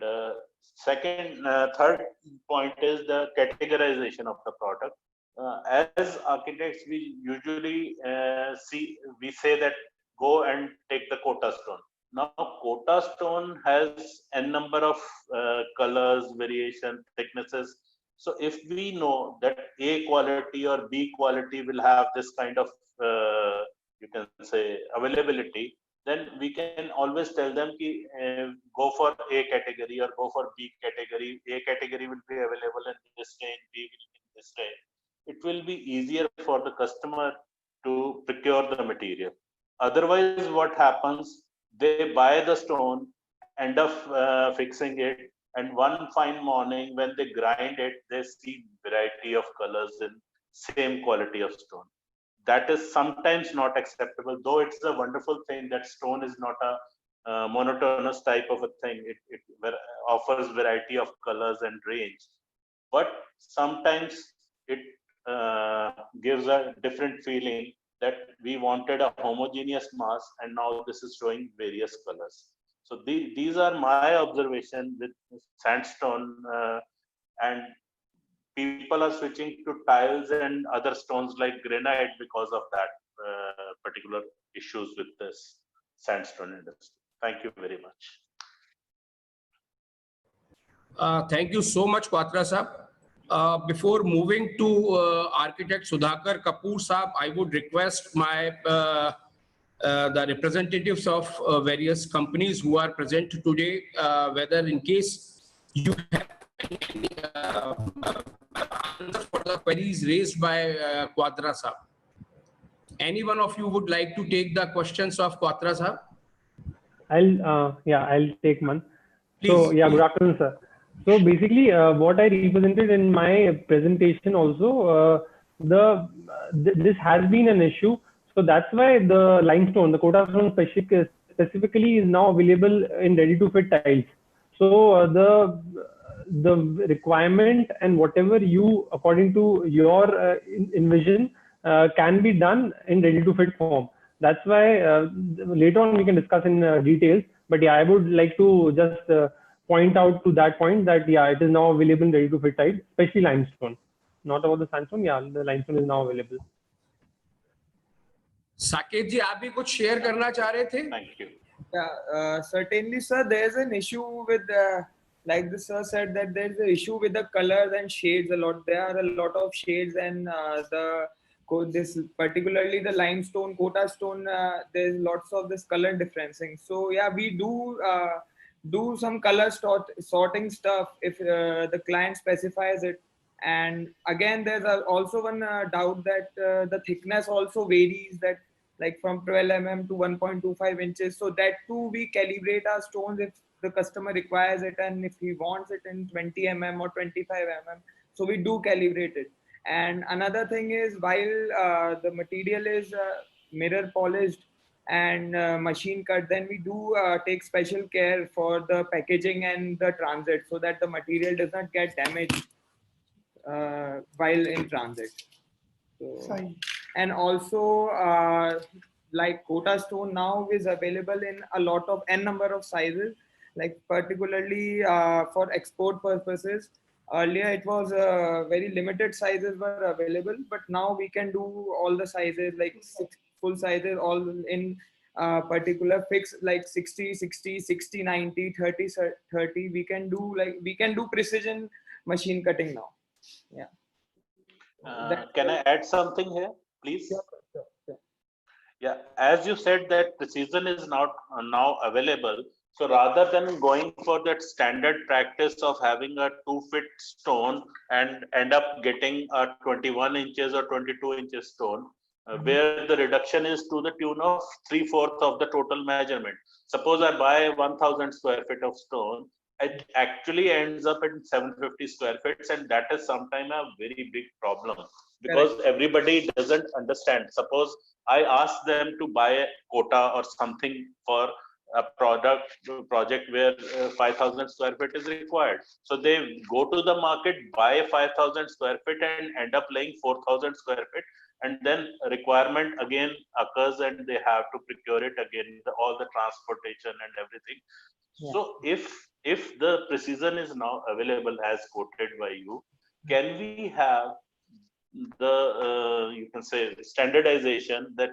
third point is the categorization of the product. As architects, we usually we say that go and take the quota stone. Now, quota stone has a number of colors, variation, thicknesses. So if we know that A quality or B quality will have this kind of, you can say, availability, then we can always tell them ki, go for A category or go for B category. A category will be available in this range, B will be in this range. It will be easier for the customer to procure the material. Otherwise, what happens? They buy the stone, end up fixing it, and one fine morning when they grind it, they see variety of colors in same quality of stone. That is sometimes not acceptable, though it's a wonderful thing that stone is not a monotonous type of a thing. It offers variety of colors and range, but sometimes it gives a different feeling that we wanted a homogeneous mass and now this is showing various colors. So these are my observation with sandstone, and people are switching to tiles and other stones like granite because of that particular issues with this sandstone industry. Thank you very much. Thank you so much, Quatra Saab. Before moving to architect Sudhakar Kapoor Saab, I would request the representatives of various companies who are present today, whether in case you have any answers for the queries raised by Quatra Saab. Any one of you would like to take the questions of Quatra Saab? I'll take one. Please, so yeah, please. Good afternoon, sir. So basically, what I represented in my presentation also, this has been an issue. So that's why the limestone, the quota stone specifically is now available in ready-to-fit tiles. So the requirement and whatever you, according to your envision, can be done in ready-to-fit form. That's why later on we can discuss in details. But yeah, I would like to just point out to that point that yeah, it is now available in ready-to-fit tiles, especially limestone. Not about the sandstone. Yeah, the limestone is now available. Saket जी, आप भी कुछ share करना चाह रहे थे? Thank you. Yeah, certainly, sir. There's an issue with, like the sir said, that there's an issue with the colors and shades a lot. There are a lot of shades, and this particularly the limestone, quota stone. There's lots of this color differencing. So yeah, we do some color sorting stuff if the client specifies it. And again, there's also one doubt that the thickness also varies, that like from 12 mm to 1.25 inches. So that too, we calibrate our stones if the customer requires it, and if he wants it in 20 mm or 25 mm. So we do calibrate it. And another thing is, while the material is mirror polished and machine cut, then we do take special care for the packaging and the transit, so that the material does not get damaged while in transit. So, and also like quota stone now is available in a lot of n number of sizes, like particularly for export purposes. Earlier it was very limited sizes were available, but now we can do all the sizes, like 6 full sizes, all in particular fixed, like 60 60 60 90 30 30. We can do precision machine cutting now. Yeah. Can I add something here, please? Sure. Yeah, as you said that precision is not now available. So rather than going for that standard practice of having a 2-foot stone and end up getting a 21 inches or 22 inches stone, where the reduction is to the tune of 3/4 of the total measurement. Suppose I buy 1000 square feet of stone, it actually ends up in 750 square feet, and that is sometimes a very big problem because everybody doesn't understand. Suppose I ask them to buy a quota or something for a project where 5,000 square feet is required. So they go to the market, buy 5,000 square feet and end up laying 4,000 square feet. And then requirement again occurs and they have to procure it again, all the transportation and everything. Yeah. So if the precision is now available as quoted by you, can we have the you can say standardization that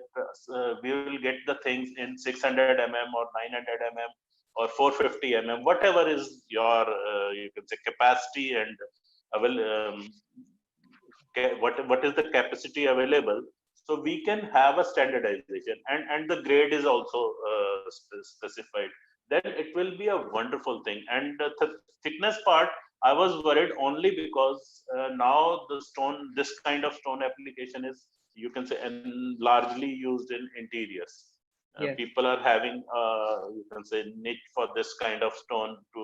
we will get the things in 600 mm or 900 mm or 450 mm, whatever is your you can say capacity and what is the capacity available, so we can have a standardization and the grade is also specified, then it will be a wonderful thing. And the thickness part, I was worried only because now the stone, this kind of stone application is, you can say, largely used in interiors. Yes. People are having, you can say, niche for this kind of stone to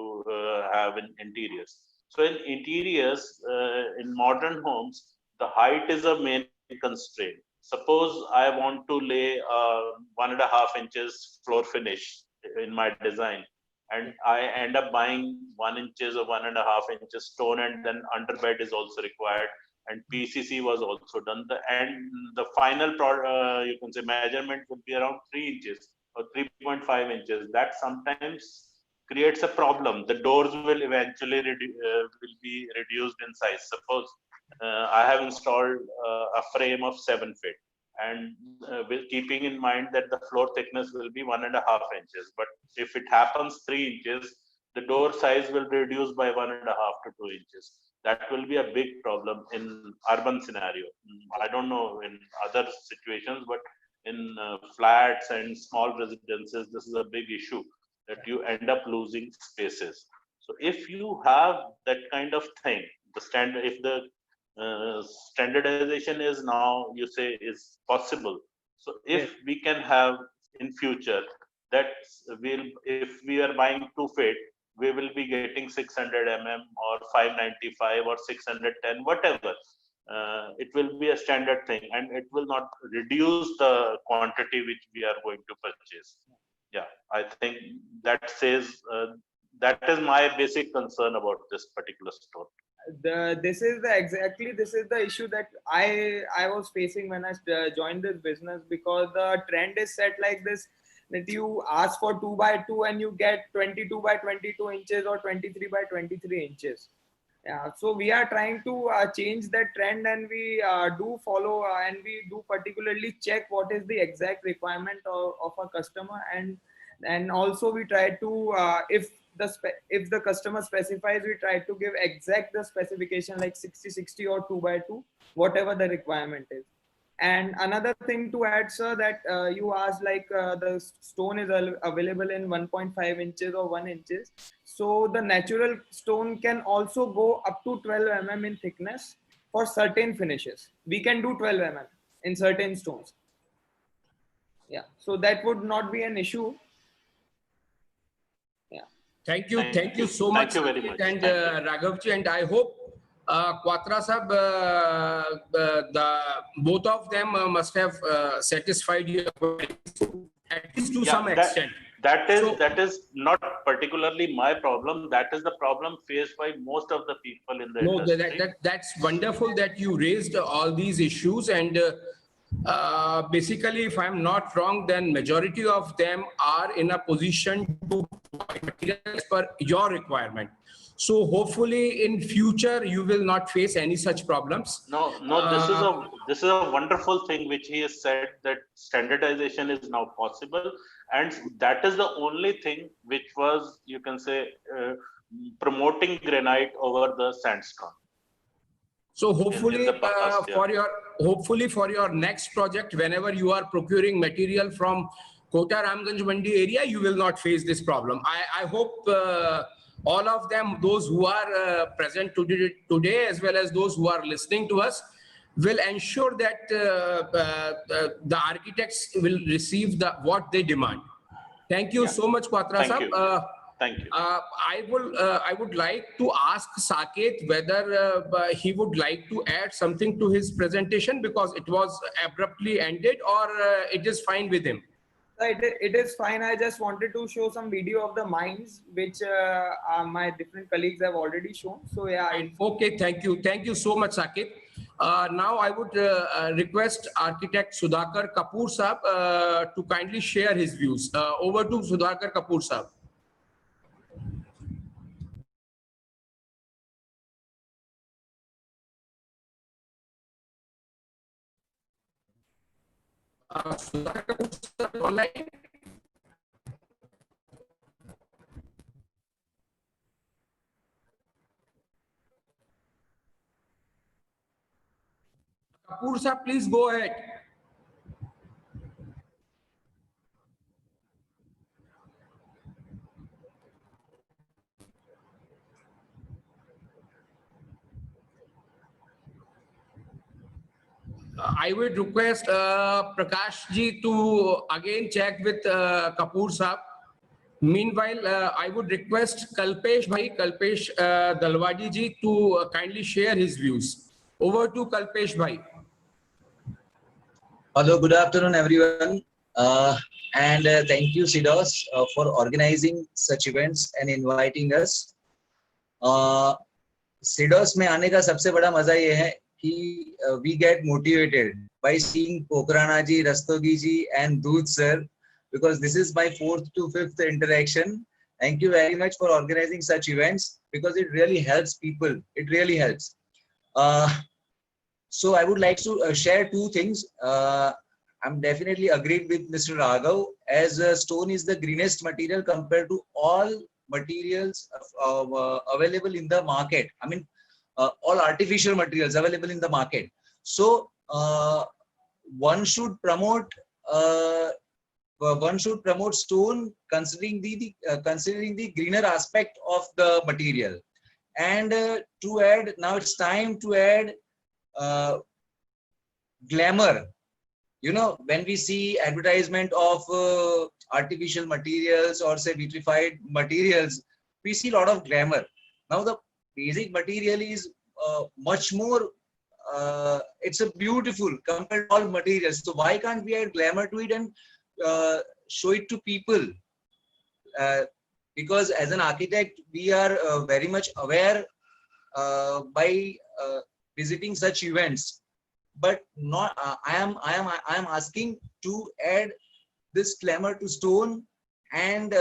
have in interiors. So in interiors, in modern homes, the height is a main constraint. Suppose I want to lay 1.5 inches floor finish in my design, and I end up buying 1 inches or 1.5 inches stone, and then underbed is also required, and PCC was also done. The final you can say measurement would be around 3 inches or 3.5 inches. That sometimes creates a problem. The doors will eventually will be reduced in size. Suppose I have installed a frame of 7 feet. And with keeping in mind that the floor thickness will be 1.5 inches, but if it happens 3 inches, the door size will reduce by 1.5 to 2 inches. That will be a big problem in urban scenario. I don't know in other situations, but in flats and small residences, this is a big issue that you end up losing spaces. So if you have that kind of thing, the standard, if the standardization is now, you say, is possible. So if we can have in future that if we are buying 2 feet, we will be getting 600 mm or 595 or 610, whatever. It will be a standard thing, and it will not reduce the quantity which we are going to purchase. Yeah, I think that says that is my basic concern about this particular store. This is the issue that I was facing when I joined this business, because the trend is set like this, that you ask for 2x2 and you get 22 by 22 inches or 23 by 23 inches. Yeah, so we are trying to change that trend, and we do follow and we do particularly check what is the exact requirement of a customer, and also we try to if the customer specifies, we try to give exact the specification like 60/60 or 2x2, whatever the requirement is. And another thing to add, sir, that you asked, like the stone is available in 1.5 inches or 1 inches. So the natural stone can also go up to 12 mm in thickness for certain finishes. We can do 12 mm in certain stones. Yeah, so that would not be an issue. Yeah. Thank you so much. Thank you very much. And Raghavji, and I hope Quatra sab, both of them must have satisfied you at least to some extent. That is not particularly my problem. That is the problem faced by most of the people in the industry. That's wonderful that you raised all these issues, and basically, if I'm not wrong, then majority of them are in a position to provide material as per your requirement. So hopefully in future you will not face any such problems. No, this is a wonderful thing which he has said, that standardization is now possible, and that is the only thing which was, you can say, promoting granite over the sandstone. So hopefully for your next project, whenever you are procuring material from Kota Ramganj Mandi area, you will not face this problem. I hope all of them, those who are present today, as well as those who are listening to us, will ensure that the architects will receive what they demand. Thank you so much, Quatra Thank sahab. you. Thank you. I would like to ask Saket whether he would like to add something to his presentation, because it was abruptly ended, or it is fine with him. It is fine. I just wanted to show some video of the mines, which my different colleagues have already shown. So yeah. Okay, thank you so much, Saket. Now I would request Architect Sudhakar Kapoor sahab to kindly share his views. Over to Sudhakar Kapoor sahab. Sudhakar Kapoor sahab online. Kapoor sahab, please go ahead. I would request Prakash ji to again check with Kapoor sahab. Meanwhile, I would request Kalpesh Dalwadi ji to kindly share his views. Over to Kalpesh bhai. Hello, good afternoon, everyone. And thank you, CDOS, for organizing such events and inviting us. CDOS में आने का सबसे बड़ा मजा ये है कि we get motivated by seeing Pokhrana ji, Rastogi ji, and Doodh sir, because this is my 4th to 5th interaction. Thank you very much for organizing such events, because it really helps people. It really helps. So I would like to share two things. I'm definitely agreed with Mr. Raghav, as stone is the greenest material compared to all materials available in the market. I mean, all artificial materials available in the market. So one should promote stone considering the greener aspect of the material. And to add, now it's time to add glamour. You know, when we see advertisement of artificial materials or say vitrified materials, we see a lot of glamour. Now the basic material is much more, it's a beautiful compared to all materials. So why can't we add glamour to it and show it to people? Because as an architect, we are very much aware by visiting such events. But not, I am asking to add this glamour to stone, and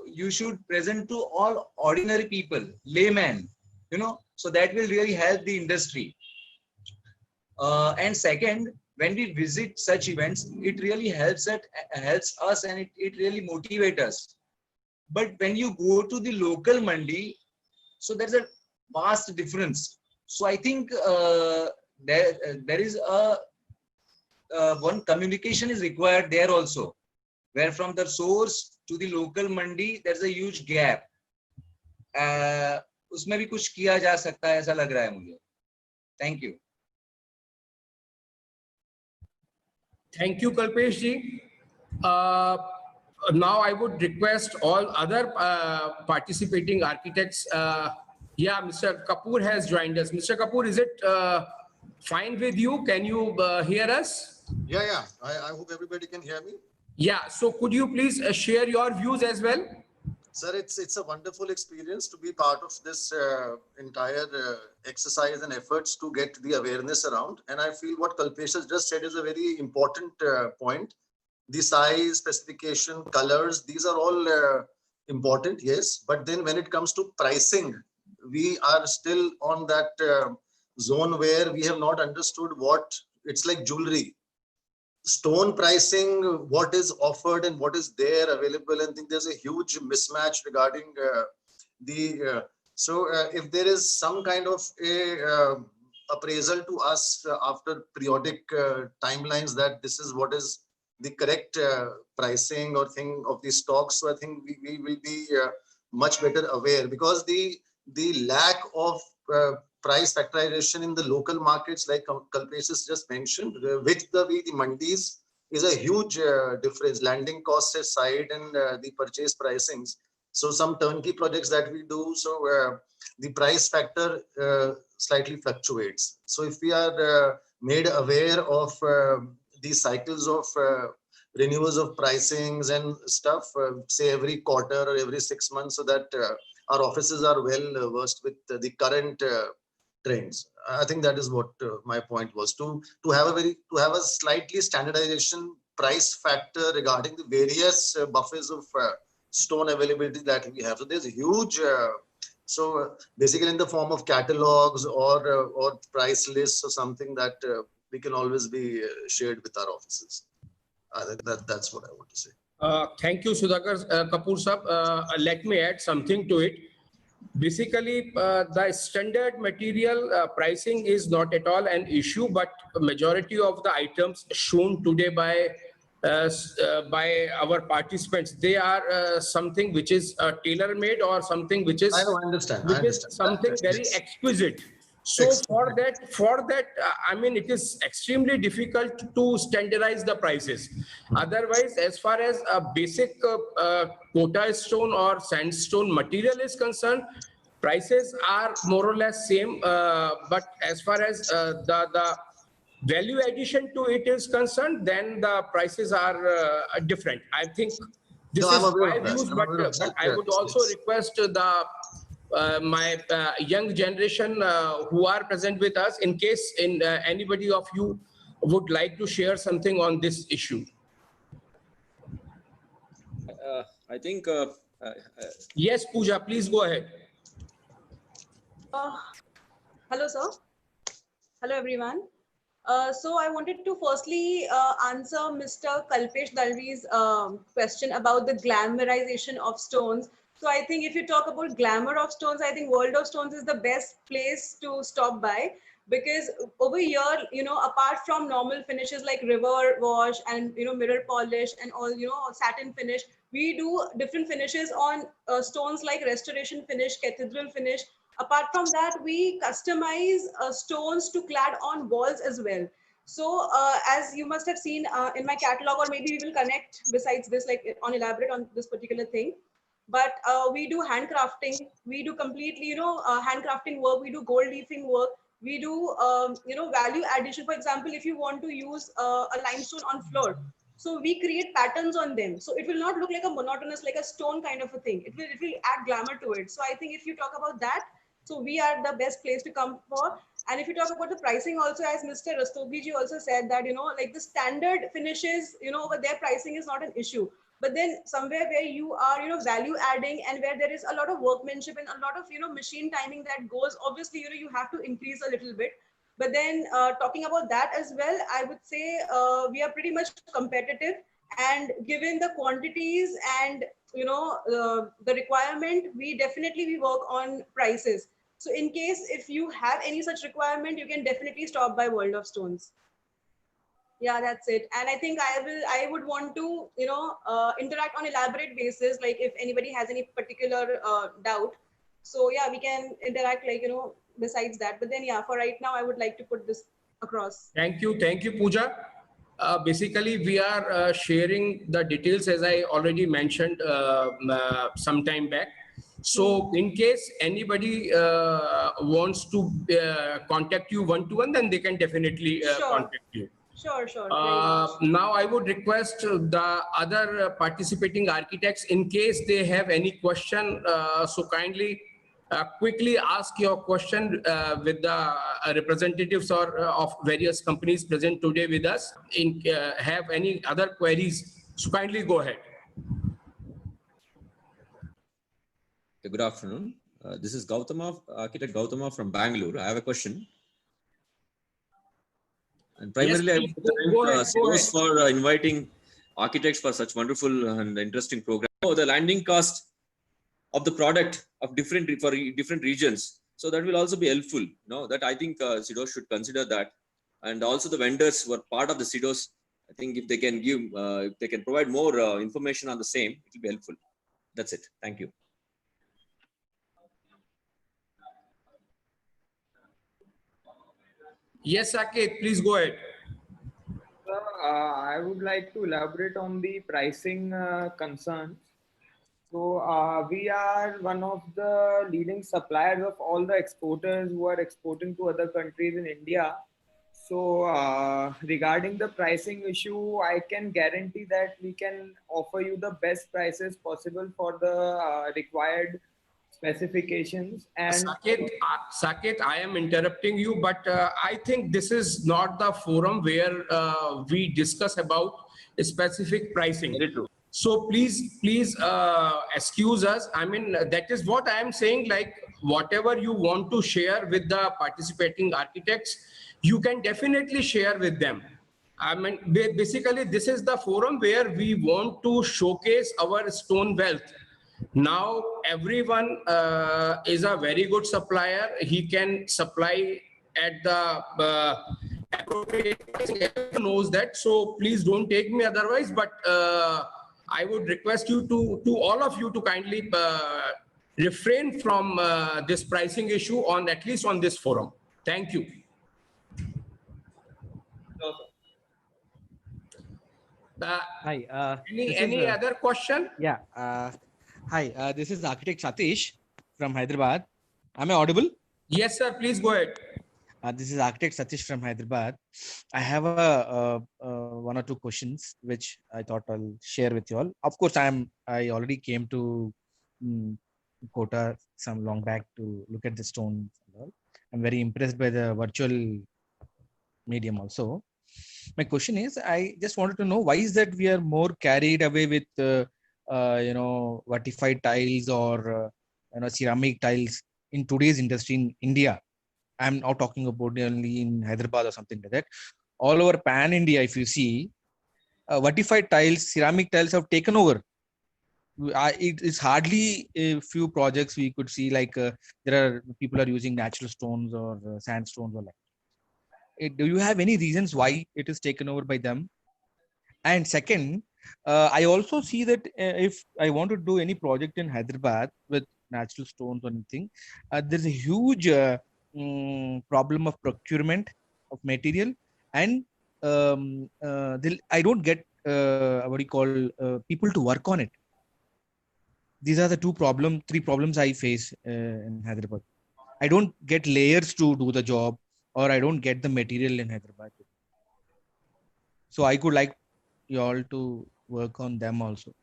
you should present to all ordinary people, laymen, you know, so that will really help the industry. And second, when we visit such events, it really helps us, and it really motivates us. But when you go to the local mandi, so there's a vast difference. So I think there is a one communication is required there also, where from the source to the local mandi there's a huge gap. उसमें भी कुछ किया जा सकता है ऐसा लग रहा है मुझे. Thank you. Thank you, Kalpesh ji. Now I would request all other participating architects. Yeah, Mr. Kapoor has joined us. Mr. Kapoor, is it fine with you? Can you hear us? Yeah. I hope everybody can hear me. Yeah. So could you please share your views as well? Sir, it's a wonderful experience to be part of this entire exercise and efforts to get the awareness around. And I feel what Kalpesh has just said is a very important point. The size, specification, colors, these are all important, yes. But then when it comes to pricing, we are still on that zone where we have not understood what it's like jewelry. Stone pricing, what is offered and what is there available, and I think there's a huge mismatch regarding so if there is some kind of a appraisal to us after periodic timelines that this is what is the correct pricing or thing of the stocks. So I think we will be much better aware, because the lack of price factorization in the local markets, like Kalpesh just mentioned, with the mandis, is a huge difference. Landing costs aside and the purchase pricings. So some turnkey projects that we do, so the price factor slightly fluctuates. So if we are made aware of these cycles of renewals of pricings and stuff, say every quarter or every 6 months, so that our offices are well versed with the current trends. I think that is what my point was, to have a slightly standardization price factor regarding the various buffers of stone availability that we have. So there's a huge, so basically in the form of catalogs or price lists or something that we can always be shared with our offices. That's what I want to say. Thank you, Sudhakar Kapoor sir. Let me add something to it. Basically, the standard material pricing is not at all an issue, but majority of the items shown today by our participants, they are something which is tailor-made or something which is, I understand. Something very exquisite. So for that, I mean, it is extremely difficult to standardize the prices. Otherwise, as far as a basic quota stone or sandstone material is concerned, prices are more or less same. But as far as the value addition to it is concerned, then the prices are different. I think this is my views, but I would also request my young generation who are present with us, in case anybody of you would like to share something on this issue. I think yes, Pooja, please go ahead. Hello, sir. Hello, everyone. So I wanted to firstly answer Mr. Kalpesh Dalvi's question about the glamorization of stones. So I think if you talk about glamour of stones, I think World of Stones is the best place to stop by, because over here, you know, apart from normal finishes like river wash and, you know, mirror polish and all, you know, satin finish, we do different finishes on stones like restoration finish, cathedral finish. Apart from that, we customize stones to clad on walls as well. So as you must have seen in my catalog, or maybe we will connect besides this, like elaborate on this particular thing. But we do handcrafting, we do completely, you know, handcrafting work, we do gold leafing work, we do, you know, value addition. For example, if you want to use a limestone on floor, so we create patterns on them. So it will not look like a monotonous, like a stone kind of a thing. It will add glamour to it. So I think if you talk about that, so we are the best place to come for. And if you talk about the pricing also, as Mr. Rastogi ji also said that, you know, like the standard finishes, you know, over their pricing is not an issue. But then somewhere where you are, you know, value adding and where there is a lot of workmanship and a lot of, you know, machine timing that goes, obviously, you know, you have to increase a little bit. But then talking about that as well, I would say we are pretty much competitive, and given the quantities and, you know, the requirement, we work on prices. So in case if you have any such requirement, you can definitely stop by World of Stones. Yeah, that's it. And I think I would want to, you know, interact on elaborate basis, like if anybody has any particular doubt. So yeah, we can interact, like, you know, besides that. But then yeah, for right now, I would like to put this across. Thank you, Pooja. Basically, we are sharing the details, as I already mentioned some time back. So in case anybody wants to contact you one-to-one, then they can definitely contact you. Sure. Now I would request the other participating architects, in case they have any question, so kindly quickly ask your question with the representatives or of various companies present today with us. Have any other queries, so kindly go ahead. Good afternoon. This is Gautama, architect Gautama from Bangalore. I have a question. And primarily, yes, I want to thank for inviting architects for such wonderful and interesting program. So the landing cost of the product of different regions. So that will also be helpful. You know, that I think CIDOS should consider that. And also the vendors who are part of the CIDOS I think if they can give, if they can provide more information on the same, it will be helpful. That's it. Thank you. Yes, Saket, please go ahead. I would like to elaborate on the pricing concerns. So we are one of the leading suppliers of all the exporters who are exporting to other countries in India. So regarding the pricing issue, I can guarantee that we can offer you the best prices possible for the required specifications. And Saket, I am interrupting you, but I think this is not the forum where we discuss about specific pricing. Very true. So please excuse us. I mean, that is what I am saying, like whatever you want to share with the participating architects, you can definitely share with them. I mean, basically, this is the forum where we want to showcase our stone wealth. Now, everyone is a very good supplier. He can supply at the appropriate pricing. Everyone knows that. So please don't take me otherwise. But I would request you to all of you to kindly refrain from this pricing issue on at least on this forum. Thank you. Hi. Any other question? Yeah. Hi. This is Architect Satish from Hyderabad. Am I audible? Yes, sir. Please go ahead. This is Architect Satish from Hyderabad. I have one or two questions which I thought I'll share with you all. Of course, I already came to Kota some long back to look at the stones and all. I'm very impressed by the virtual medium also. My question is, I just wanted to know why is that we are more carried away with vertified tiles or ceramic tiles in today's industry in India. I'm not talking about only in Hyderabad or something like that. All over pan India, if you see, vertified tiles, ceramic tiles have taken over. It's hardly a few projects we could see like there are people are using natural stones or sandstones or like. Do you have any reasons why it is taken over by them? And second, I also see that if I want to do any project in Hyderabad with natural stones or anything, there's a huge problem of procurement of material, and I don't get people to work on it. These are the three problems I face in Hyderabad. I don't get layers to do the job, or I don't get the material in Hyderabad. So I could like you all to work on them also.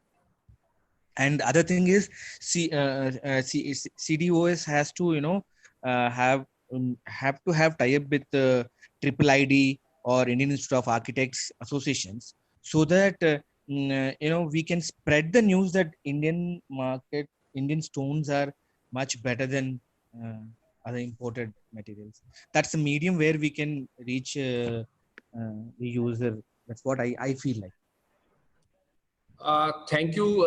And other thing is, CDOS has to have to have tie-up with IIID or Indian Institute of Architects associations, so that we can spread the news that Indian stones are much better than other imported materials. That's the medium where we can reach the user. That's what I feel like. Thank you,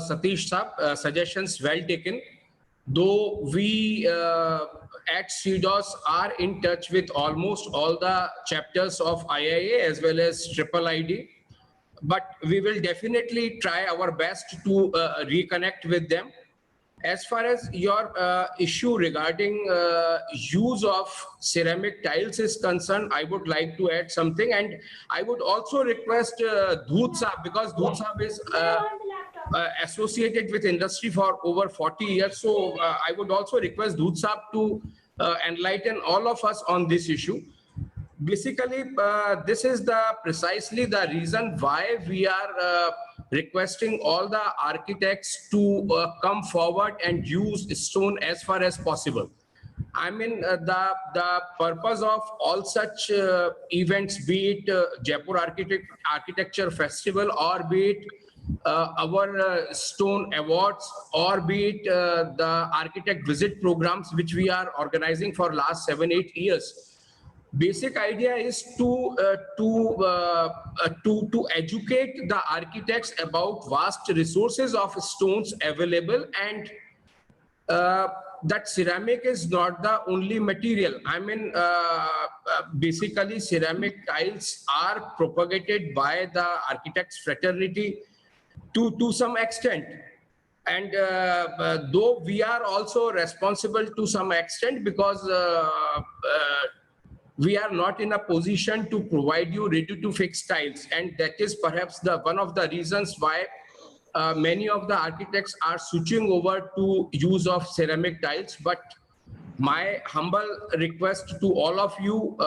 Satish Saab. Suggestions well taken. Though we at CDOS are in touch with almost all the chapters of IIA as well as IIID, but we will definitely try our best to reconnect with them. As far as your issue regarding use of ceramic tiles is concerned, I would like to add something, and I would also request Dhoot Saab, because Dhoot Saab is associated with industry for over 40 years. So I would also request Dhoot Saab to enlighten all of us on this issue. Basically, this is precisely the reason why we are requesting all the architects to come forward and use stone as far as possible. I mean, the purpose of all such events, be it Jaipur Architecture Festival, or be it our stone awards, or be it the architect visit programs which we are organizing for last 7-8 years. Basic idea is to educate the architects about vast resources of stones available, and that ceramic is not the only material. I mean, basically ceramic tiles are propagated by the architects fraternity to some extent. And though we are also responsible to some extent, because we are not in a position to provide you ready to fix tiles. And that is perhaps one of the reasons why many of the architects are switching over to use of ceramic tiles. But my humble request to all of you,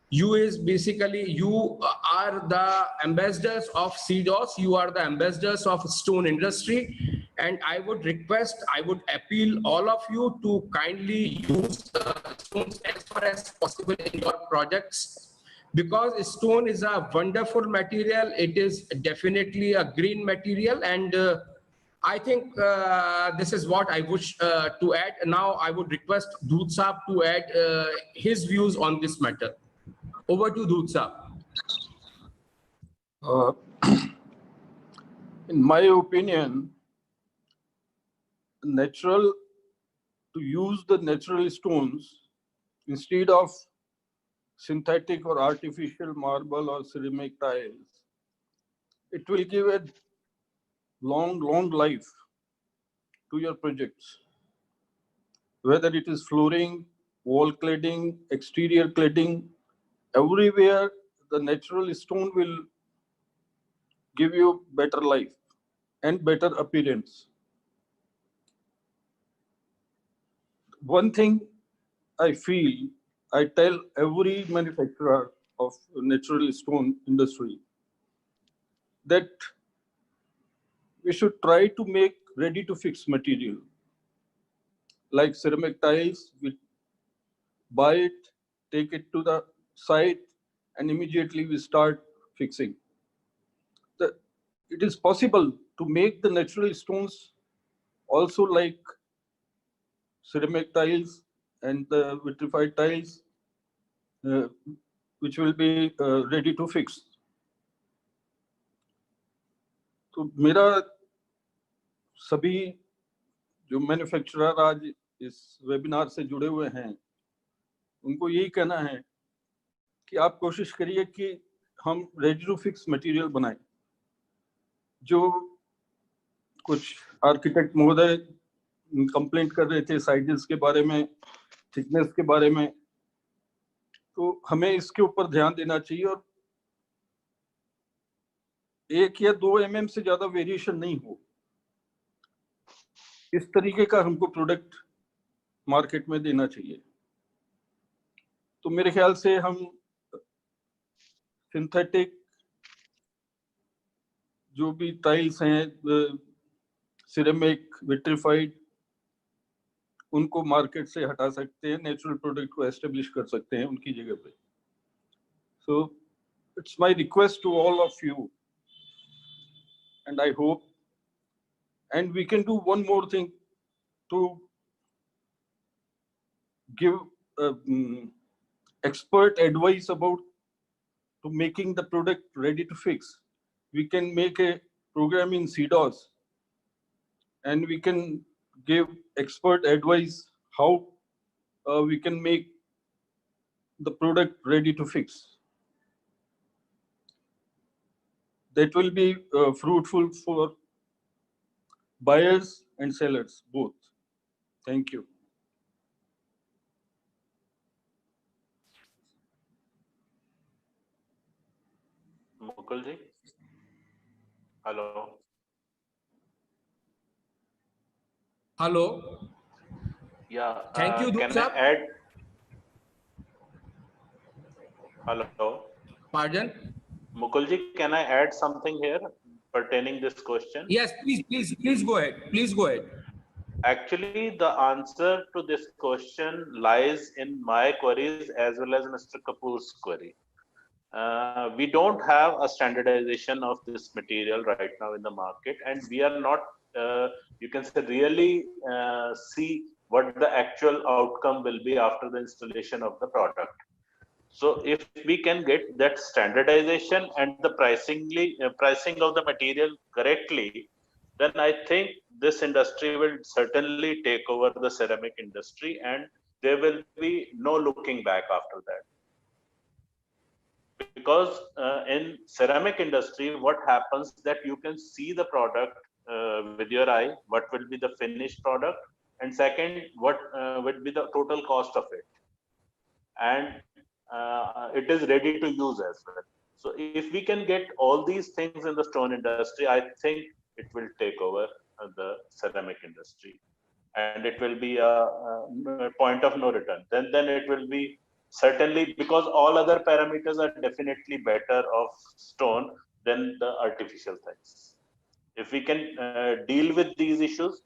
you is basically, you are the ambassadors of CDOS, you are the ambassadors of stone industry. And I would request, I would appeal all of you to kindly use stones as far as possible in your projects, because stone is a wonderful material. It is definitely a green material. And I think this is what I wish to add. Now I would request Doot Saab to add his views on this matter. Over to Doot Saab. In my opinion, to use the natural stones instead of synthetic or artificial marble or ceramic tiles, it will give a long life to your projects. Whether it is flooring, wall cladding, exterior cladding, everywhere the natural stone will give you better life and better appearance. One thing I feel, I tell every manufacturer of natural stone industry that we should try to make ready to fix material. Like ceramic tiles, we buy it, take it to the site, and immediately we start fixing. It is possible to make the natural stones also like ceramic tiles and the vitrified tiles, which will be ready to fix. तो मेरा सभी जो manufacturer आज इस webinar से जुड़े हुए हैं, उनको यही कहना है कि आप कोशिश करिए कि हम रेडी टू फिक्स मटेरियल बनाएं। जो कुछ आर्किटेक्ट महोदय कंप्लेंट कर रहे थे साइजेस के बारे में, थिकनेस के बारे में, तो हमें इसके ऊपर ध्यान देना चाहिए और 1 या 2 mm से ज्यादा वेरिएशन नहीं हो। इस तरीके का हमको प्रोडक्ट मार्केट में देना चाहिए। तो मेरे ख्याल से हम सिंथेटिक जो भी टाइल्स हैं, सिरेमिक, विट्रिफाइड, उनको मार्केट से हटा सकते हैं, नेचुरल प्रोडक्ट को एस्टेब्लिश कर सकते हैं उनकी जगह पे। So it's my request to all of you, and I hope, and we can do one more thing to give expert advice about to making the product ready to fix. We can make a program in CDOS and we can give expert advice how we can make the product ready to fix. That will be fruitful for buyers and sellers both. Thank you. Mukul ji, hello. Hello. Yeah. Thank you, Can Doot I Saab. add? Hello. Pardon? Mukul ji, can I add something here pertaining this question? Yes, please go ahead. Please go ahead. Actually, the answer to this question lies in my queries as well as Mr. Kapoor's query. We don't have a standardization of this material right now in the market, and we are not, you can say, really see what the actual outcome will be after the installation of the product. So if we can get that standardization and the pricing of the material correctly, then I think this industry will certainly take over the ceramic industry, and there will be no looking back after that. Because in ceramic industry, what happens that you can see the product with your eye, what will be the finished product, and second, what would be the total cost of it, and it is ready to use as well. So if we can get all these things in the stone industry, I think it will take over the ceramic industry, and it will be a point of no return. Then it will be certainly, because all other parameters are definitely better of stone than the artificial things. If we can deal with these issues,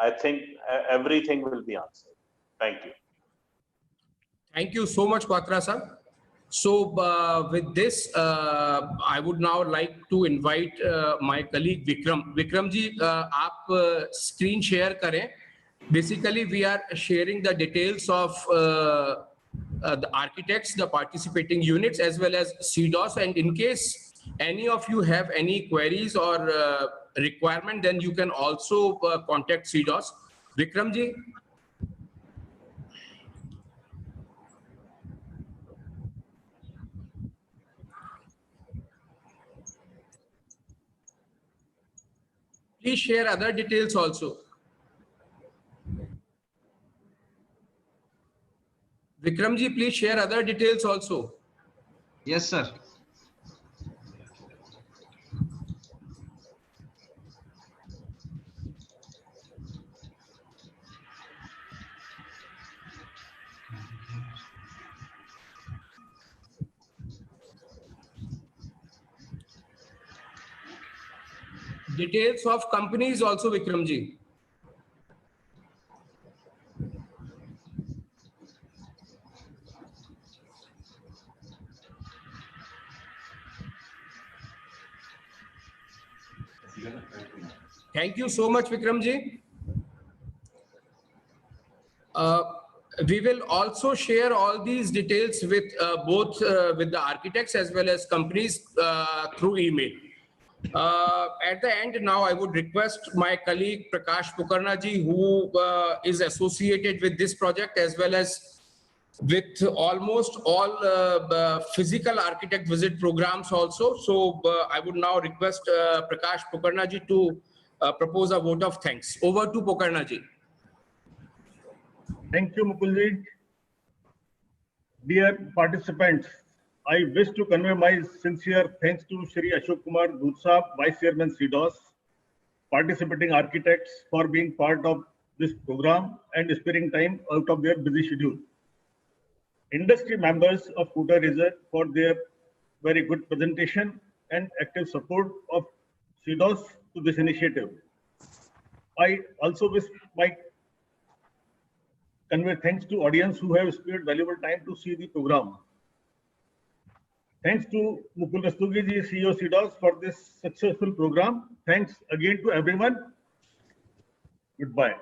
I think everything will be answered. Thank you. Thank you so much, Quatra sir. So with this, I would now like to invite my colleague Vikram. Vikram ji, आप screen share करें. Basically, we are sharing the details of the architects, the participating units, as well as CDOS. And in case any of you have any queries or requirement, then you can also contact CDOS. Vikram ji. Please share other details also. Vikramji, please share other details also. Yes, sir. Details of companies also, Vikramji. Thank you so much, Vikramji. We will also share all these details with both with the architects as well as companies through email. At the end, now I would request my colleague Prakash Pukarna ji, who is associated with this project as well as with almost all physical architect visit programs also. So I would now request Prakash Pukarna ji to propose a vote of thanks. Over to Pukarna ji. Thank you, Mukulji. Dear participants, I wish to convey my sincere thanks to Shri Ashok Kumar Doot Sahab, Vice Chairman CDOS, participating architects for being part of this program and sparing time out of their busy schedule. Industry members of Kuta Resort for their very good presentation and active support of CDOS to this initiative. I also wish my convey thanks to audience who have spared valuable time to see the program. Thanks to Mukul Rastogi ji, CEO CDOS, for this successful program. Thanks again to everyone. Goodbye.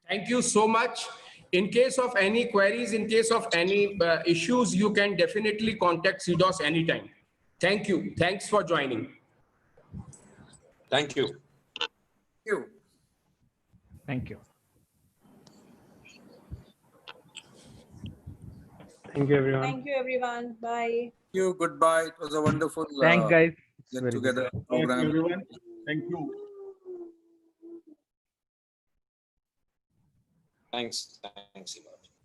Thank you so much. In case of any queries, in case of any issues, you can definitely contact CDOS anytime. Thank you. Thanks for joining. Thank you. Thank you. Thank you. Thank you, everyone. Thank you, everyone. Bye. Thank you. Goodbye. It was a wonderful Thanks, guys. get together Thank program. you, everyone. Thank you. Thanks. Thanks a lot.